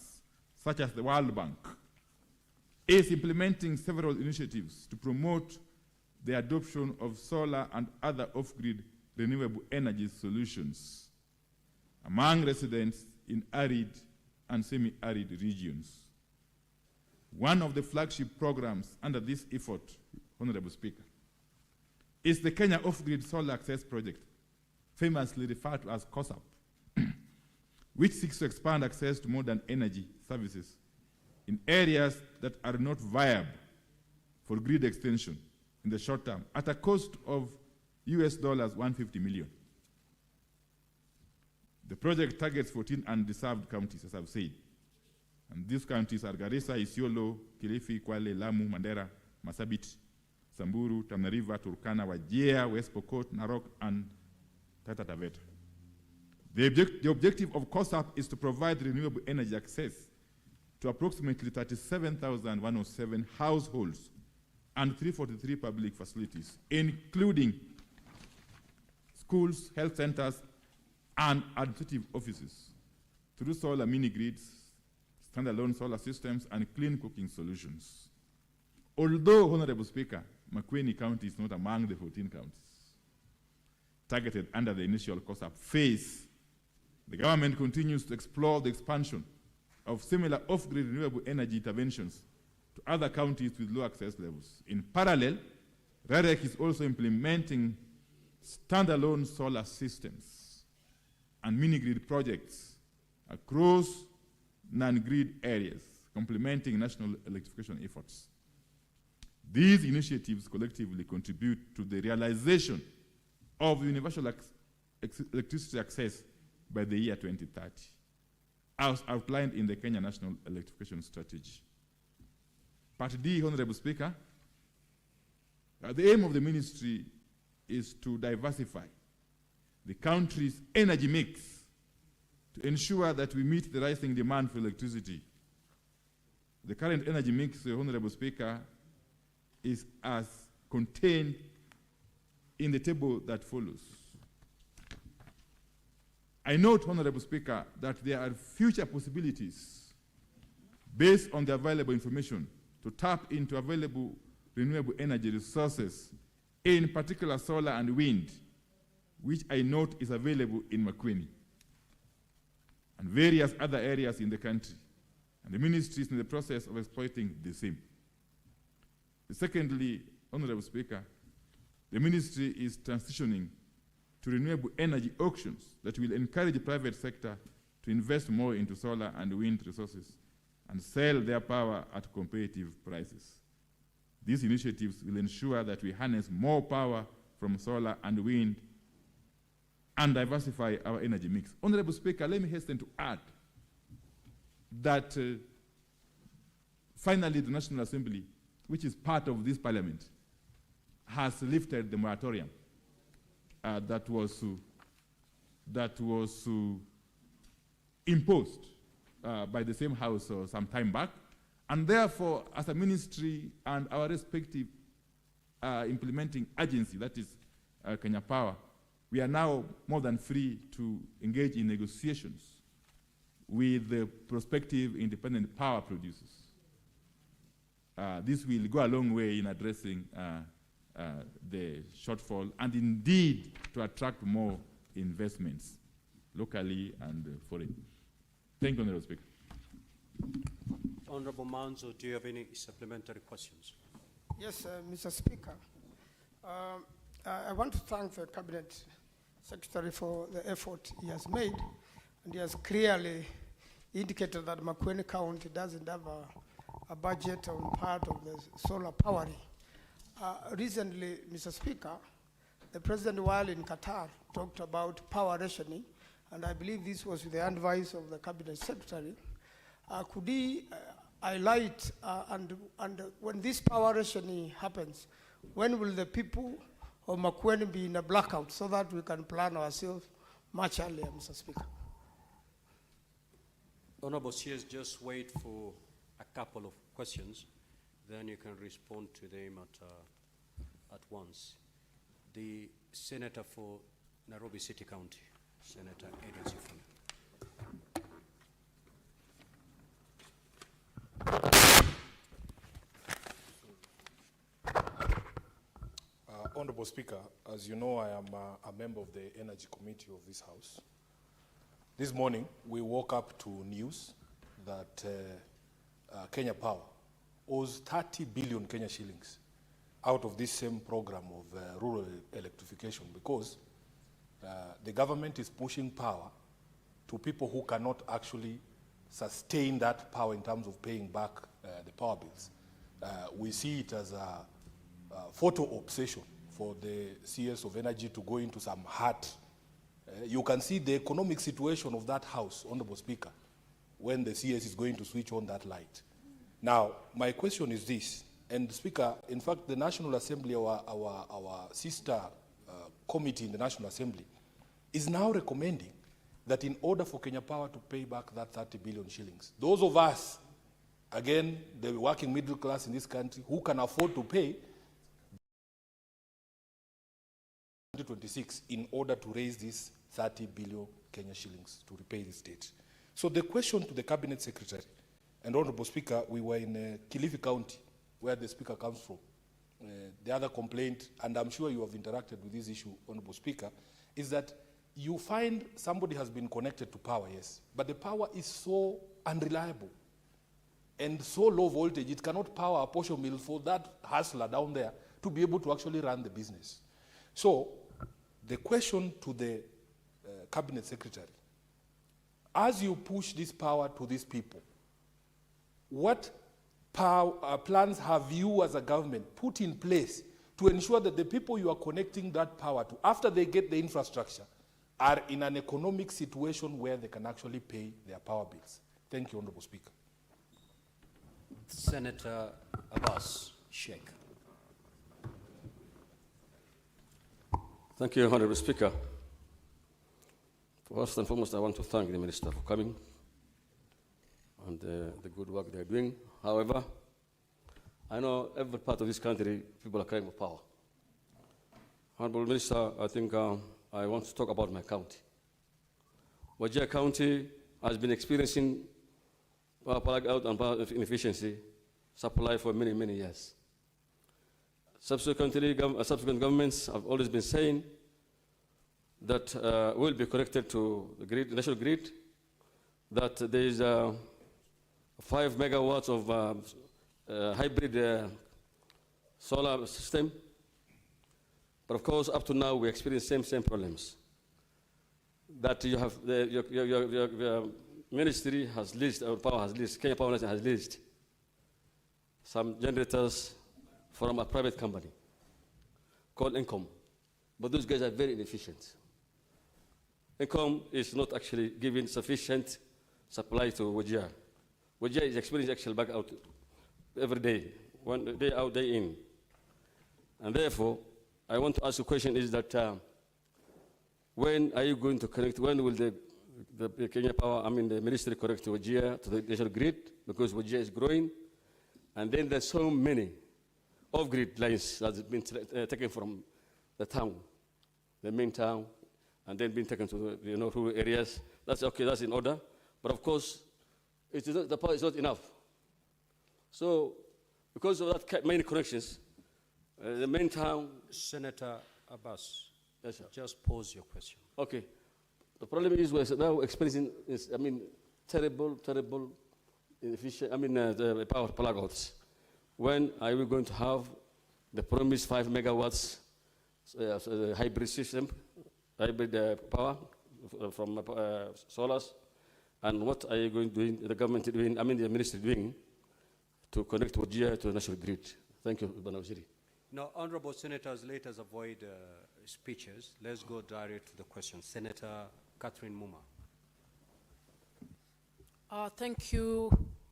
S10: such as the World Bank, is implementing several initiatives to promote the adoption of solar and other off-grid renewable energy solutions among residents in arid and semi-arid regions. One of the flagship programs under this effort, Honorable Speaker, is the Kenya Off-Grid Solar Access Project, famously referred to as COSAP, which seeks to expand access to modern energy services in areas that are not viable for grid extension in the short term at a cost of US $150 million. The project targets 14 undeserved counties, as I've said. And these counties are Garissa, Isiolo, Kilifi, Kwale, Lamu, Mandera, Marsabit, Samburu, Tana River, Turkana, Wajir, West Pokot, Narok, and Taita Taveta. The objective of COSAP is to provide renewable energy access to approximately 37,107 households and 343 public facilities, including schools, health centers, and administrative offices, through solar mini-grids, standalone solar systems, and clean cooking solutions. Although, Honorable Speaker, Makueni County is not among the 14 counties targeted under the initial COSAP phase, the government continues to explore the expansion of similar off-grid renewable energy interventions to other counties with low access levels. In parallel, REREC is also implementing standalone solar systems and mini-grid projects across non-grid areas, complementing national electrification efforts. These initiatives collectively contribute to the realization of universal electricity access by the year 2030, as outlined in the Kenya National Electrification Strategy. Part D, Honorable Speaker, the aim of the ministry is to diversify the country's energy mix to ensure that we meet the rising demand for electricity. The current energy mix, Honorable Speaker, is as contained in the table that follows. I note, Honorable Speaker, that there are future possibilities based on the available information to tap into available renewable energy resources, in particular solar and wind, which I note is available in Makueni and various other areas in the country. And the ministry is in the process of exploiting the same. Secondly, Honorable Speaker, the ministry is transitioning to renewable energy auctions that will encourage the private sector to invest more into solar and wind resources and sell their power at competitive prices. These initiatives will ensure that we harness more power from solar and wind and diversify our energy mix. Honorable Speaker, let me hasten to add that finally the National Assembly, which is part of this parliament, has lifted the moratorium that was imposed by the same House some time back. And therefore, as a ministry and our respective implementing agency, that is Kenya Power, we are now more than free to engage in negotiations with the prospective independent power producers. This will go a long way in addressing the shortfall and indeed to attract more investments. locally and foreign. Thank you, Honorable Speaker.
S2: Honorable Manzo, do you have any supplementary questions?
S8: Yes, Mr. Speaker. I want to thank the Cabinet Secretary for the effort he has made, and he has clearly indicated that Makueni County doesn't have a budget on part of the solar powering. Recently, Mr. Speaker, the President, while in Qatar, talked about power rationing, and I believe this was with the advice of the Cabinet Secretary. Could he highlight, and when this power rationing happens, when will the people of Makueni be in a blackout so that we can plan ourselves much earlier, Mr. Speaker?
S2: Honorable Sears, just wait for a couple of questions, then you can respond to them at once. The Senator for Nairobi City County, Senator Edwin Sifuna.
S11: Honorable Speaker, as you know, I am a member of the Energy Committee of this House. This morning, we woke up to news that Kenya Power owes 30 billion Kenya shillings out of this same program of rural electrification, because the government is pushing power to people who cannot actually sustain that power in terms of paying back the power bills. We see it as a photo obsession for the CS of Energy to go into some hut. You can see the economic situation of that house, Honorable Speaker, when the CS is going to switch on that light. Now, my question is this, and Speaker, in fact, the National Assembly, our sister committee in the National Assembly, is now recommending that in order for Kenya Power to pay back that 30 billion shillings, those of us, again, the working middle class in this country, who can afford to pay 2026 in order to raise this 30 billion Kenya shillings to repay this debt. So the question to the Cabinet Secretary, and Honorable Speaker, we were in Kilifi County, where the Speaker comes from. The other complaint, and I'm sure you have interacted with this issue, Honorable Speaker, is that you find somebody has been connected to power, yes, but the power is so unreliable and so low voltage, it cannot power a portion mill for that hustler down there to be able to actually run the business. So the question to the Cabinet Secretary, as you push this power to these people, what plans have you as a government put in place to ensure that the people you are connecting that power to, after they get the infrastructure, are in an economic situation where they can actually pay their power bills? Thank you, Honorable Speaker.
S2: Senator Abbas Sheikh.
S12: Thank you, Honorable Speaker. First and foremost, I want to thank the Minister for coming and the good work they're doing. However, I know every part of this country, people are crying for power. Honorable Minister, I think I want to talk about my county. Wajir County has been experiencing power blackout and power inefficiency supply for many, many years. Subsequent governments have always been saying that will be connected to the grid, national grid, that there is 5 megawatts of hybrid solar system. But of course, up to now, we experience same problems. That you have, your ministry has leased, or power has leased, Kenya Power has leased some generators from a private company called Income. But those guys are very inefficient. Income is not actually giving sufficient supply to Wajir. Wajir is experiencing actual blackout every day, one day out, day in. And therefore, I want to ask the question is that when are you going to connect, when will the Kenya Power, the ministry connect Wajir to the national grid? Because Wajir is growing. And then there's so many off-grid lines that have been taken from the town, the main town, and then being taken to the rural areas. That's okay, that's in order. But of course, it is not, the power is not enough. So, because of that many connections, the main town...
S2: Senator Abbas,
S12: yes, sir.
S2: Just pause your question.
S12: Okay. The problem is we're now experiencing, terrible inefficient, the power blackouts. When are we going to have the promised 5 megawatts hybrid system, hybrid power from solars? And what are you going to do, the government doing, the ministry doing to connect Wajir to the national grid? Thank you, Bwana Waziri.
S2: Now, honorable senators, let us avoid speeches. Let's go direct to the question. Senator Catherine Muma.
S13: Thank you,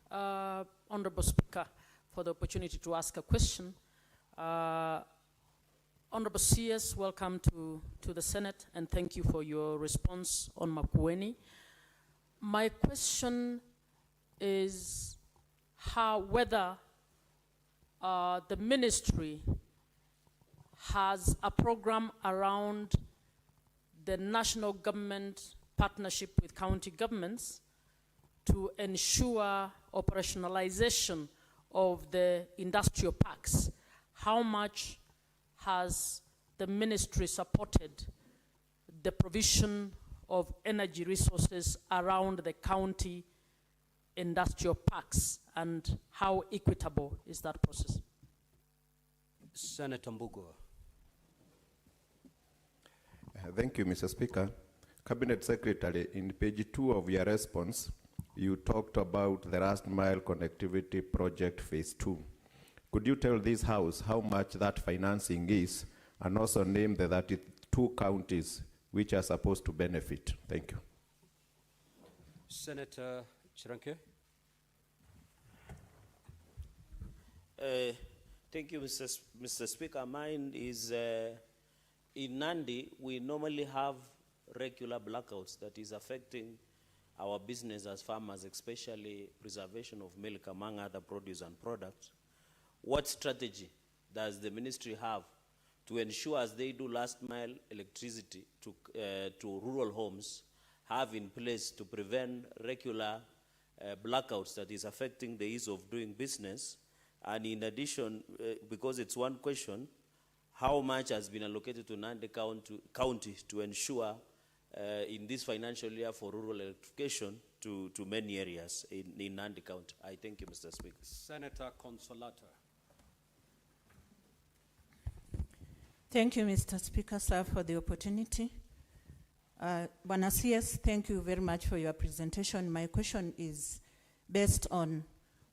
S13: Honorable Speaker, for the opportunity to ask a question. Honorable CS, welcome to the Senate, and thank you for your response on Makueni. My question is whether the ministry has a program around the national government partnership with county governments to ensure operationalization of the industrial parks. How much has the ministry supported the provision of energy resources around the county industrial parks, and how equitable is that process?
S2: Senator Mbugo.
S7: Thank you, Mr. Speaker. Cabinet Secretary, in page 2 of your response, you talked about the last mile connectivity project phase 2. Could you tell this House how much that financing is, and also name the 32 counties which are supposed to benefit? Thank you.
S2: Senator Chiranke.
S14: Thank you, Mr. Speaker. Mine is in Nandi, we normally have regular blackouts that is affecting our business as farmers, especially preservation of milk among other produce and products. What strategy does the ministry have to ensure, as they do last mile electricity to rural homes, have in place to prevent regular blackouts that is affecting the ease of doing business? And in addition, because it's one question, how much has been allocated to Nandi County to ensure in this financial year for rural electrification to many areas in Nandi County? I thank you, Mr. Speaker.
S2: Senator Consolata.
S15: Thank you, Mr. Speaker, sir, for the opportunity. Bwana CS, thank you very much for your presentation. My question is based on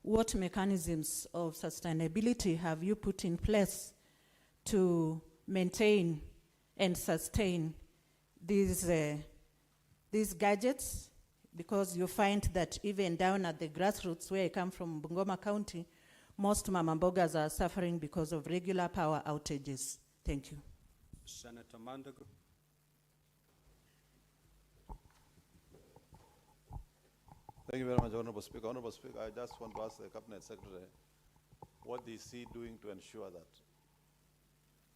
S15: what mechanisms of sustainability have you put in place to maintain and sustain these gadgets? Because you find that even down at the grassroots where I come from, Bungoma County, most mama mbogas are suffering because of regular power outages. Thank you.
S2: Senator Mandago.
S16: Thank you very much, Honorable Speaker. Honorable Speaker, I just want to ask the Cabinet Secretary, what is he doing to ensure that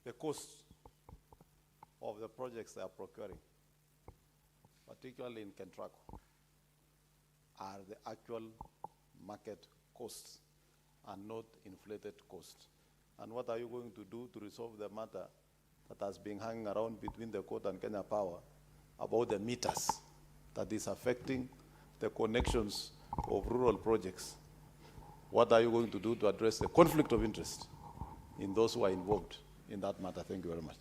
S16: the cost of the projects they are procuring, particularly in Kentraco, are the actual market costs and not inflated costs? And what are you going to do to resolve the matter that has been hanging around between the court and Kenya Power about the meters that is affecting the connections of rural projects? What are you going to do to address the conflict of interest in those who are involved in that matter? Thank you very much.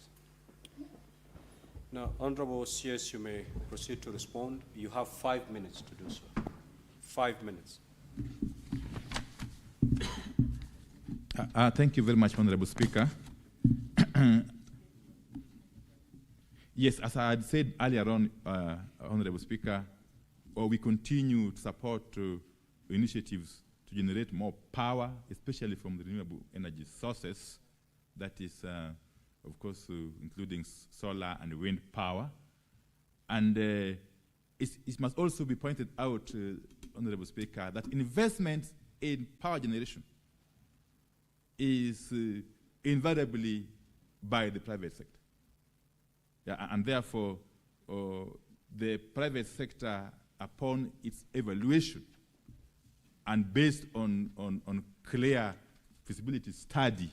S2: Now, Honorable CS, you may proceed to respond. You have 5 minutes to do so. 5 minutes.
S10: Thank you very much, Honorable Speaker. Yes, as I had said earlier on, Honorable Speaker, we continue to support initiatives to generate more power, especially from the renewable energy sources, that is, of course, including solar and wind power. And it must also be pointed out, Honorable Speaker, that investment in power generation is invariably by the private sector. Yeah, and therefore, the private sector, upon its evaluation and based on clear feasibility study,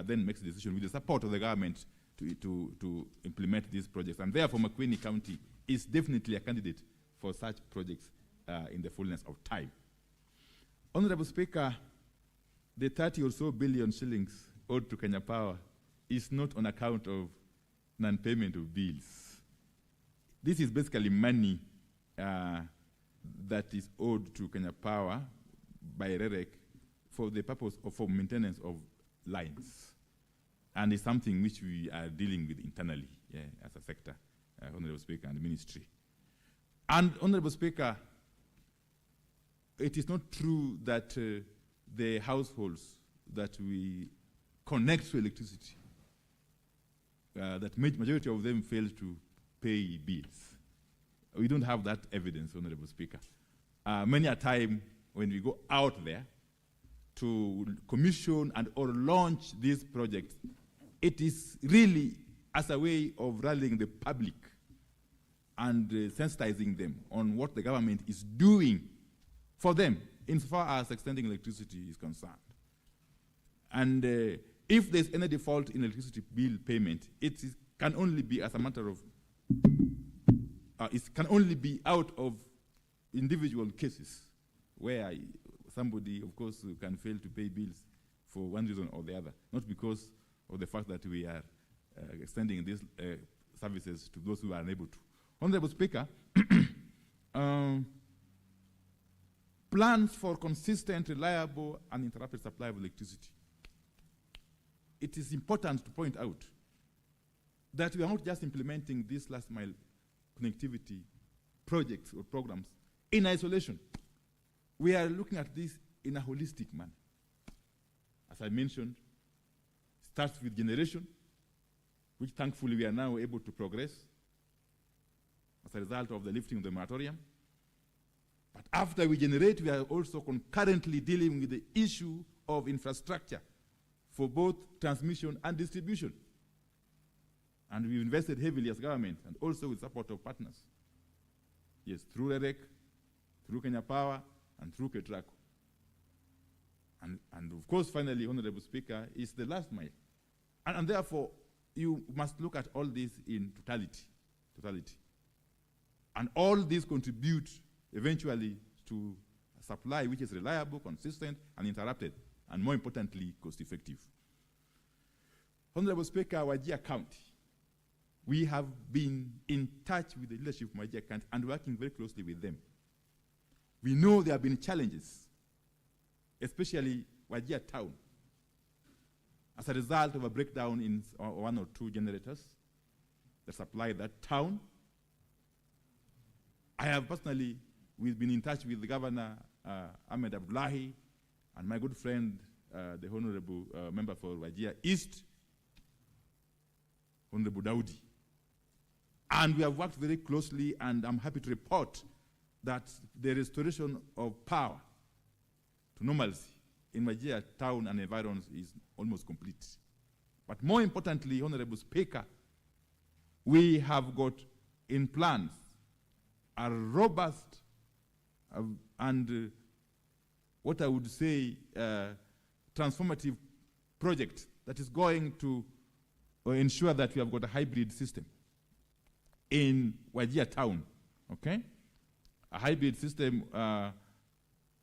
S10: then makes a decision with the support of the government to implement these projects. And therefore, Makueni County is definitely a candidate for such projects in the fullness of time. Honorable Speaker, the 30 or so billion shillings owed to Kenya Power is not on account of non-payment of bills. This is basically money that is owed to Kenya Power by REREC for the purpose of for maintenance of lines. And it's something which we are dealing with internally as a sector, Honorable Speaker, and the ministry. And Honorable Speaker, it is not true that the households that we connect to electricity, that majority of them fail to pay bills. We don't have that evidence, Honorable Speaker. Many a time when we go out there to commission and or launch these projects, it is really as a way of rallying the public and sensitizing them on what the government is doing for them insofar as extending electricity is concerned. And if there's any default in electricity bill payment, can only be as a matter of, it can only be out of individual cases where somebody, of course, can fail to pay bills for one reason or the other, not because of the fact that we are extending these services to those who are unable to. Honorable Speaker, plans for consistent, reliable, and uninterrupted supply of electricity. It is important to point out that we are not just implementing these last mile connectivity projects or programs in isolation. We are looking at this in a holistic manner. As I mentioned, it starts with generation, which thankfully we are now able to progress as a result of the lifting of the moratorium. But after we generate, we are also concurrently dealing with the issue of infrastructure for both transmission and distribution. And we've invested heavily as government and also with support of partners. Yes, through REREC, through Kenya Power, and through KETRACO. And of course, finally, Honorable Speaker, is the last mile. And therefore, you must look at all this in totality. And all these contribute eventually to a supply which is reliable, consistent, uninterrupted, and more importantly, cost-effective. Honorable Speaker, Wajir County, we have been in touch with the leadership of Wajir County and working very closely with them. We know there have been challenges, especially Wajir Town, as a result of a breakdown in one or two generators that supply that town. I have personally, we've been in touch with the Governor Ahmed Abdullahi and my good friend, the Honorable Member for Wajir East, Honorable Daudi. And we have worked very closely, and I'm happy to report that the restoration of power to normalcy in Wajir town and environs is almost complete. But more importantly, Honorable Speaker, we have got in plans a robust and what I would say transformative project that is going to ensure that we have got a hybrid system in Wajir town, okay? A hybrid system,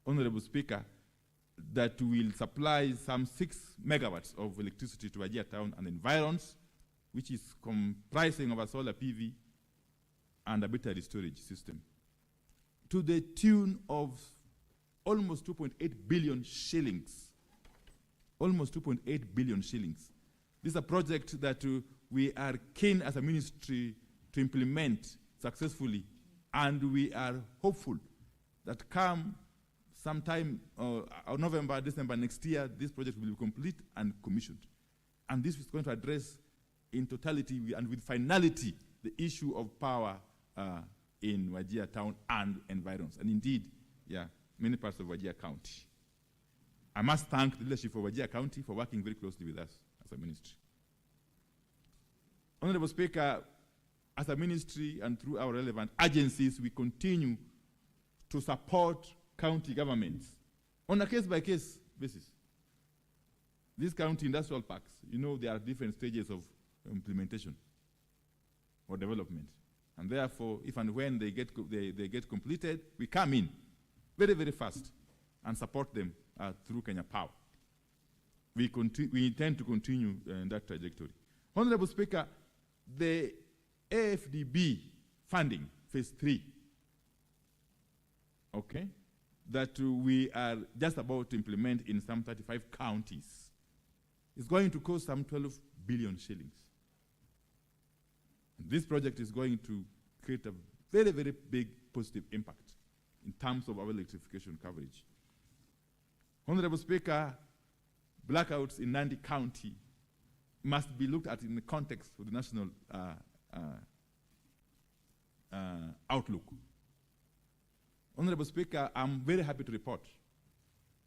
S10: Honorable Speaker, that will supply some 6 megawatts of electricity to Wajir town and environs, which is comprising of a solar PV and a battery storage system, to the tune of almost 2.8 billion shillings. Almost 2.8 billion shillings. This is a project that we are keen as a ministry to implement successfully, and we are hopeful that come sometime November, December next year, this project will be complete and commissioned. And this is going to address in totality and with finality the issue of power in Wajir town and environs, and indeed, many parts of Wajir County. I must thank the leadership of Wajir County for working very closely with us as a ministry. Honorable Speaker, as a ministry and through our relevant agencies, we continue to support county governments on a case-by-case basis. These county industrial parks, you know, there are different stages of implementation or development. And therefore, if and when they get completed, we come in very, very fast and support them through Kenya Power. We intend to continue in that trajectory. Honorable Speaker, the AFDB funding, phase 3, okay, that we are just about to implement in some 35 counties, is going to cost some 12 billion shillings. This project is going to create a very, very big positive impact in terms of our electrification coverage. Honorable Speaker, blackouts in Nandi County must be looked at in the context of the national outlook. Honorable Speaker, I'm very happy to report,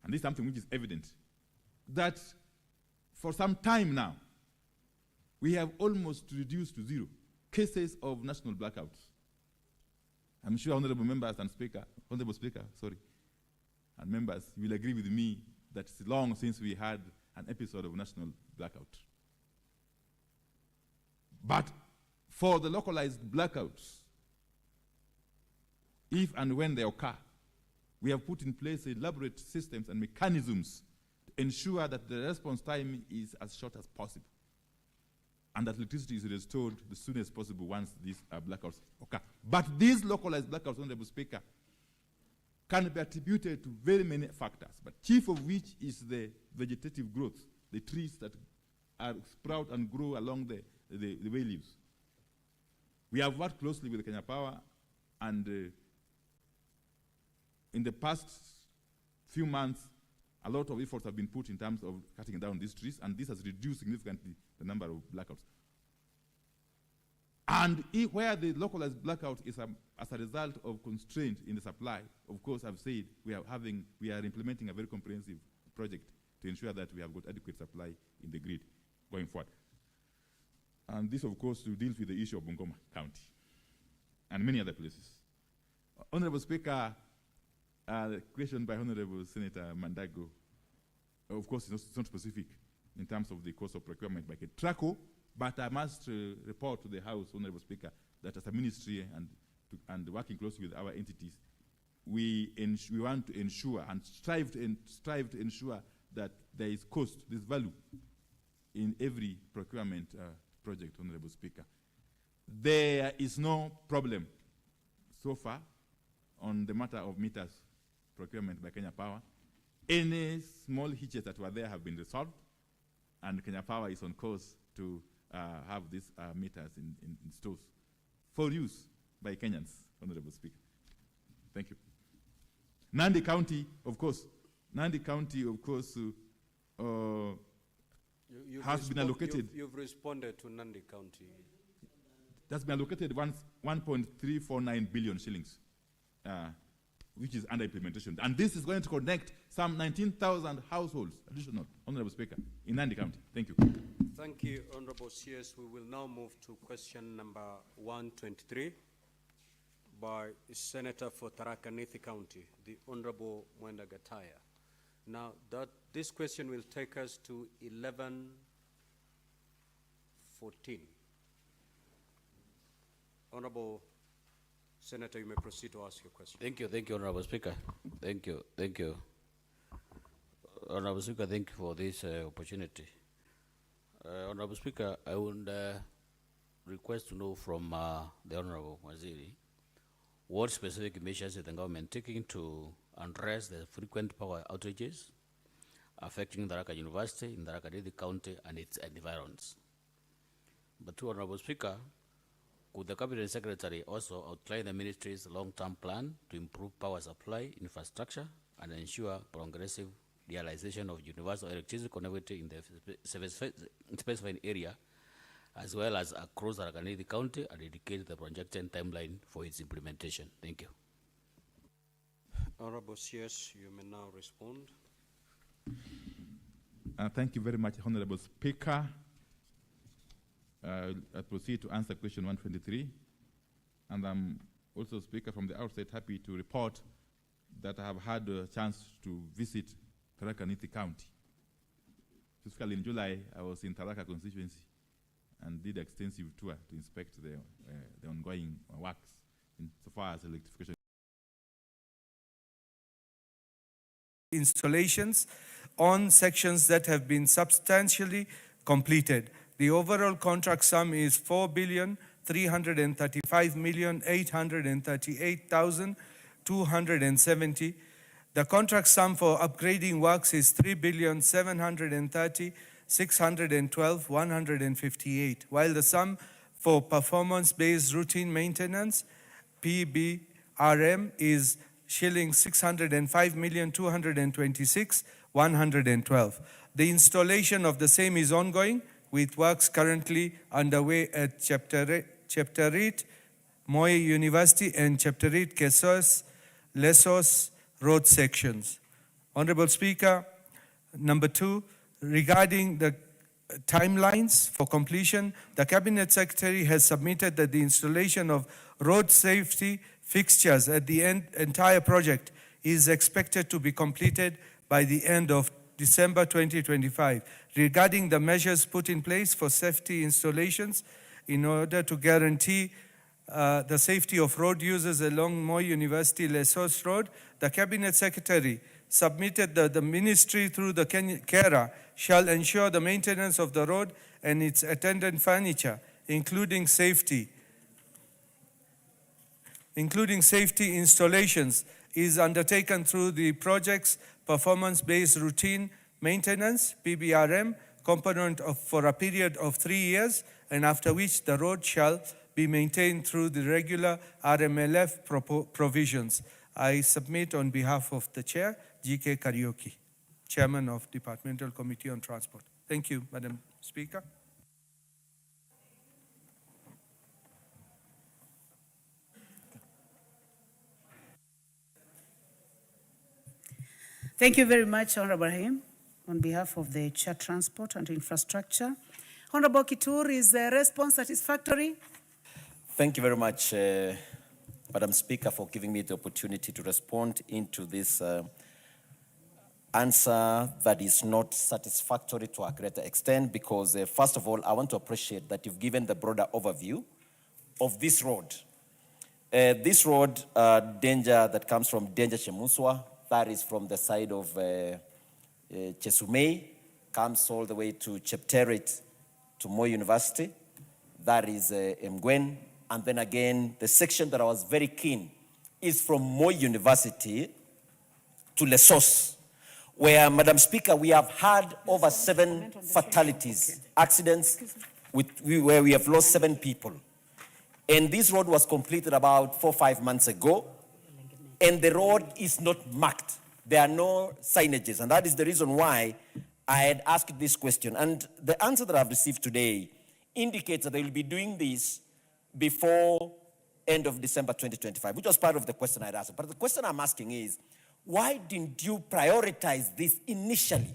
S10: and this is something which is evident, that for some time now, we have almost reduced to 0 cases of national blackouts. I'm sure honorable members and honorable Speaker, and members will agree with me that it's long since we had an episode of national blackout. But for the localized blackouts, if and when they occur, we have put in place elaborate systems and mechanisms to ensure that the response time is as short as possible, and that electricity is restored the soonest possible once these blackouts occur. But these localized blackouts, Honorable Speaker, can be attributed to very many factors, but chief of which is the vegetative growth, the trees that sprout and grow along the way leaves. We have worked closely with Kenya Power, and in the past few months, a lot of efforts have been put in terms of cutting down these trees, and this has reduced significantly the number of blackouts. And where the localized blackout is as a result of constraint in the supply, of course, I've said we are implementing a very comprehensive project to ensure that we have got adequate supply in the grid going forward. And this, of course, deals with the issue of Bungoma County and many other places. Honorable Speaker, the question by Honorable Senator Mandago, of course, it's not specific in terms of the cost of procurement by KETRACO, but I must report to the House, Honorable Speaker, that as a ministry and working closely with our entities, we want to ensure and strive to ensure that there is cost, this value, in every procurement project, Honorable Speaker. There is no problem so far on the matter of meters procurement by Kenya Power. Any small hitches that were there have been resolved, and Kenya Power is on course to have these meters in stores for use by Kenyans, Honorable Speaker. Thank you. Nandi County, of course, has been allocated.
S2: You've responded to Nandi County.
S10: That's been allocated 1.349 billion shillings, which is under implementation. And this is going to connect some 19,000 households, additional, Honorable Speaker, in Nandi County. Thank you.
S2: Thank you, Honorable CS. We will now move to question number 123 by Senator for Tharaka Nithi County, the Honorable Mwenda Gataya. Now, this question will take us to 11:14. Honorable Senator, you may proceed to ask your question.
S12: Thank you, Honorable Speaker. Thank you. Honorable Speaker, thank you for this opportunity. Honorable Speaker, I would request to know from the Honorable Waziri what specific measures is the government taking to address the frequent power outages affecting Tharaka University in Tharaka Nithi County and its environs. But to Honorable Speaker, could the Cabinet Secretary also outline the Ministry's long-term plan to improve power supply infrastructure and ensure progressive realization of universal electricity connectivity in the specified area, as well as across Tharaka Nithi County, and indicate the projected timeline for its implementation? Thank you.
S2: Honorable CS, you may now respond.
S10: Thank you very much, Honorable Speaker. I proceed to answer question 123. And I'm also, Speaker, from the outset happy to report that I have had a chance to visit Tharaka Nithi County. Specifically in July, I was in Tharaka constituency and did extensive tour to inspect the ongoing works insofar as electrification.
S17: Installations on sections that have been substantially completed. The overall contract sum is 4,335,838,270. The contract sum for upgrading works is 3,730,612,158, while the sum for performance-based routine maintenance, PBRM, is shilling 605,226,112. The installation of the same is ongoing, with works currently underway at Chepterit, Moi University, and Chepterit, Kesos, Lesos road sections. Honorable Speaker, number 2, regarding the timelines for completion, the Cabinet Secretary has submitted that the installation of road safety fixtures at the entire project is expected to be completed by the end of December 2025. Regarding the measures put in place for safety installations in order to guarantee the safety of road users along Moi University Lesos Road, the Cabinet Secretary submitted that the Ministry through the KERA shall ensure the maintenance of the road and its attendant furniture, including safety installations, is undertaken through the project's performance-based routine maintenance, PBRM, component for a period of 3 years, and after which the road shall be maintained through the regular RMLF provisions. I submit on behalf of the Chair, G.K. Karaoke, Chairman of Departmental Committee on Transport. Thank you, Madam Speaker.
S18: Thank you very much, Honorable Rahim, on behalf of the Chair Transport and Infrastructure. Honorable Kitur, is the response satisfactory?
S19: Thank you very much, Madam Speaker, for giving me the opportunity to respond into this answer that is not satisfactory to a greater extent, because first of all, I want to appreciate that you've given the broader overview of this road. This road, danger that comes from Danger Chemuswa, that is from the side of Chesumei, comes all the way to Chepterit, to Moi University. That is Mgwen. And then again, the section that I was very keen is from Moi University to Lesos, where, Madam Speaker, we have had over 7 fatalities, accidents, where we have lost 7 people. And this road was completed about 4 or 5 months ago. And the road is not marked. There are no signages. And that is the reason why I had asked this question. And the answer that I've received today indicates that they will be doing this before end of December 2025, which was part of the question I'd asked. But the question I'm asking is, why didn't you prioritize this initially?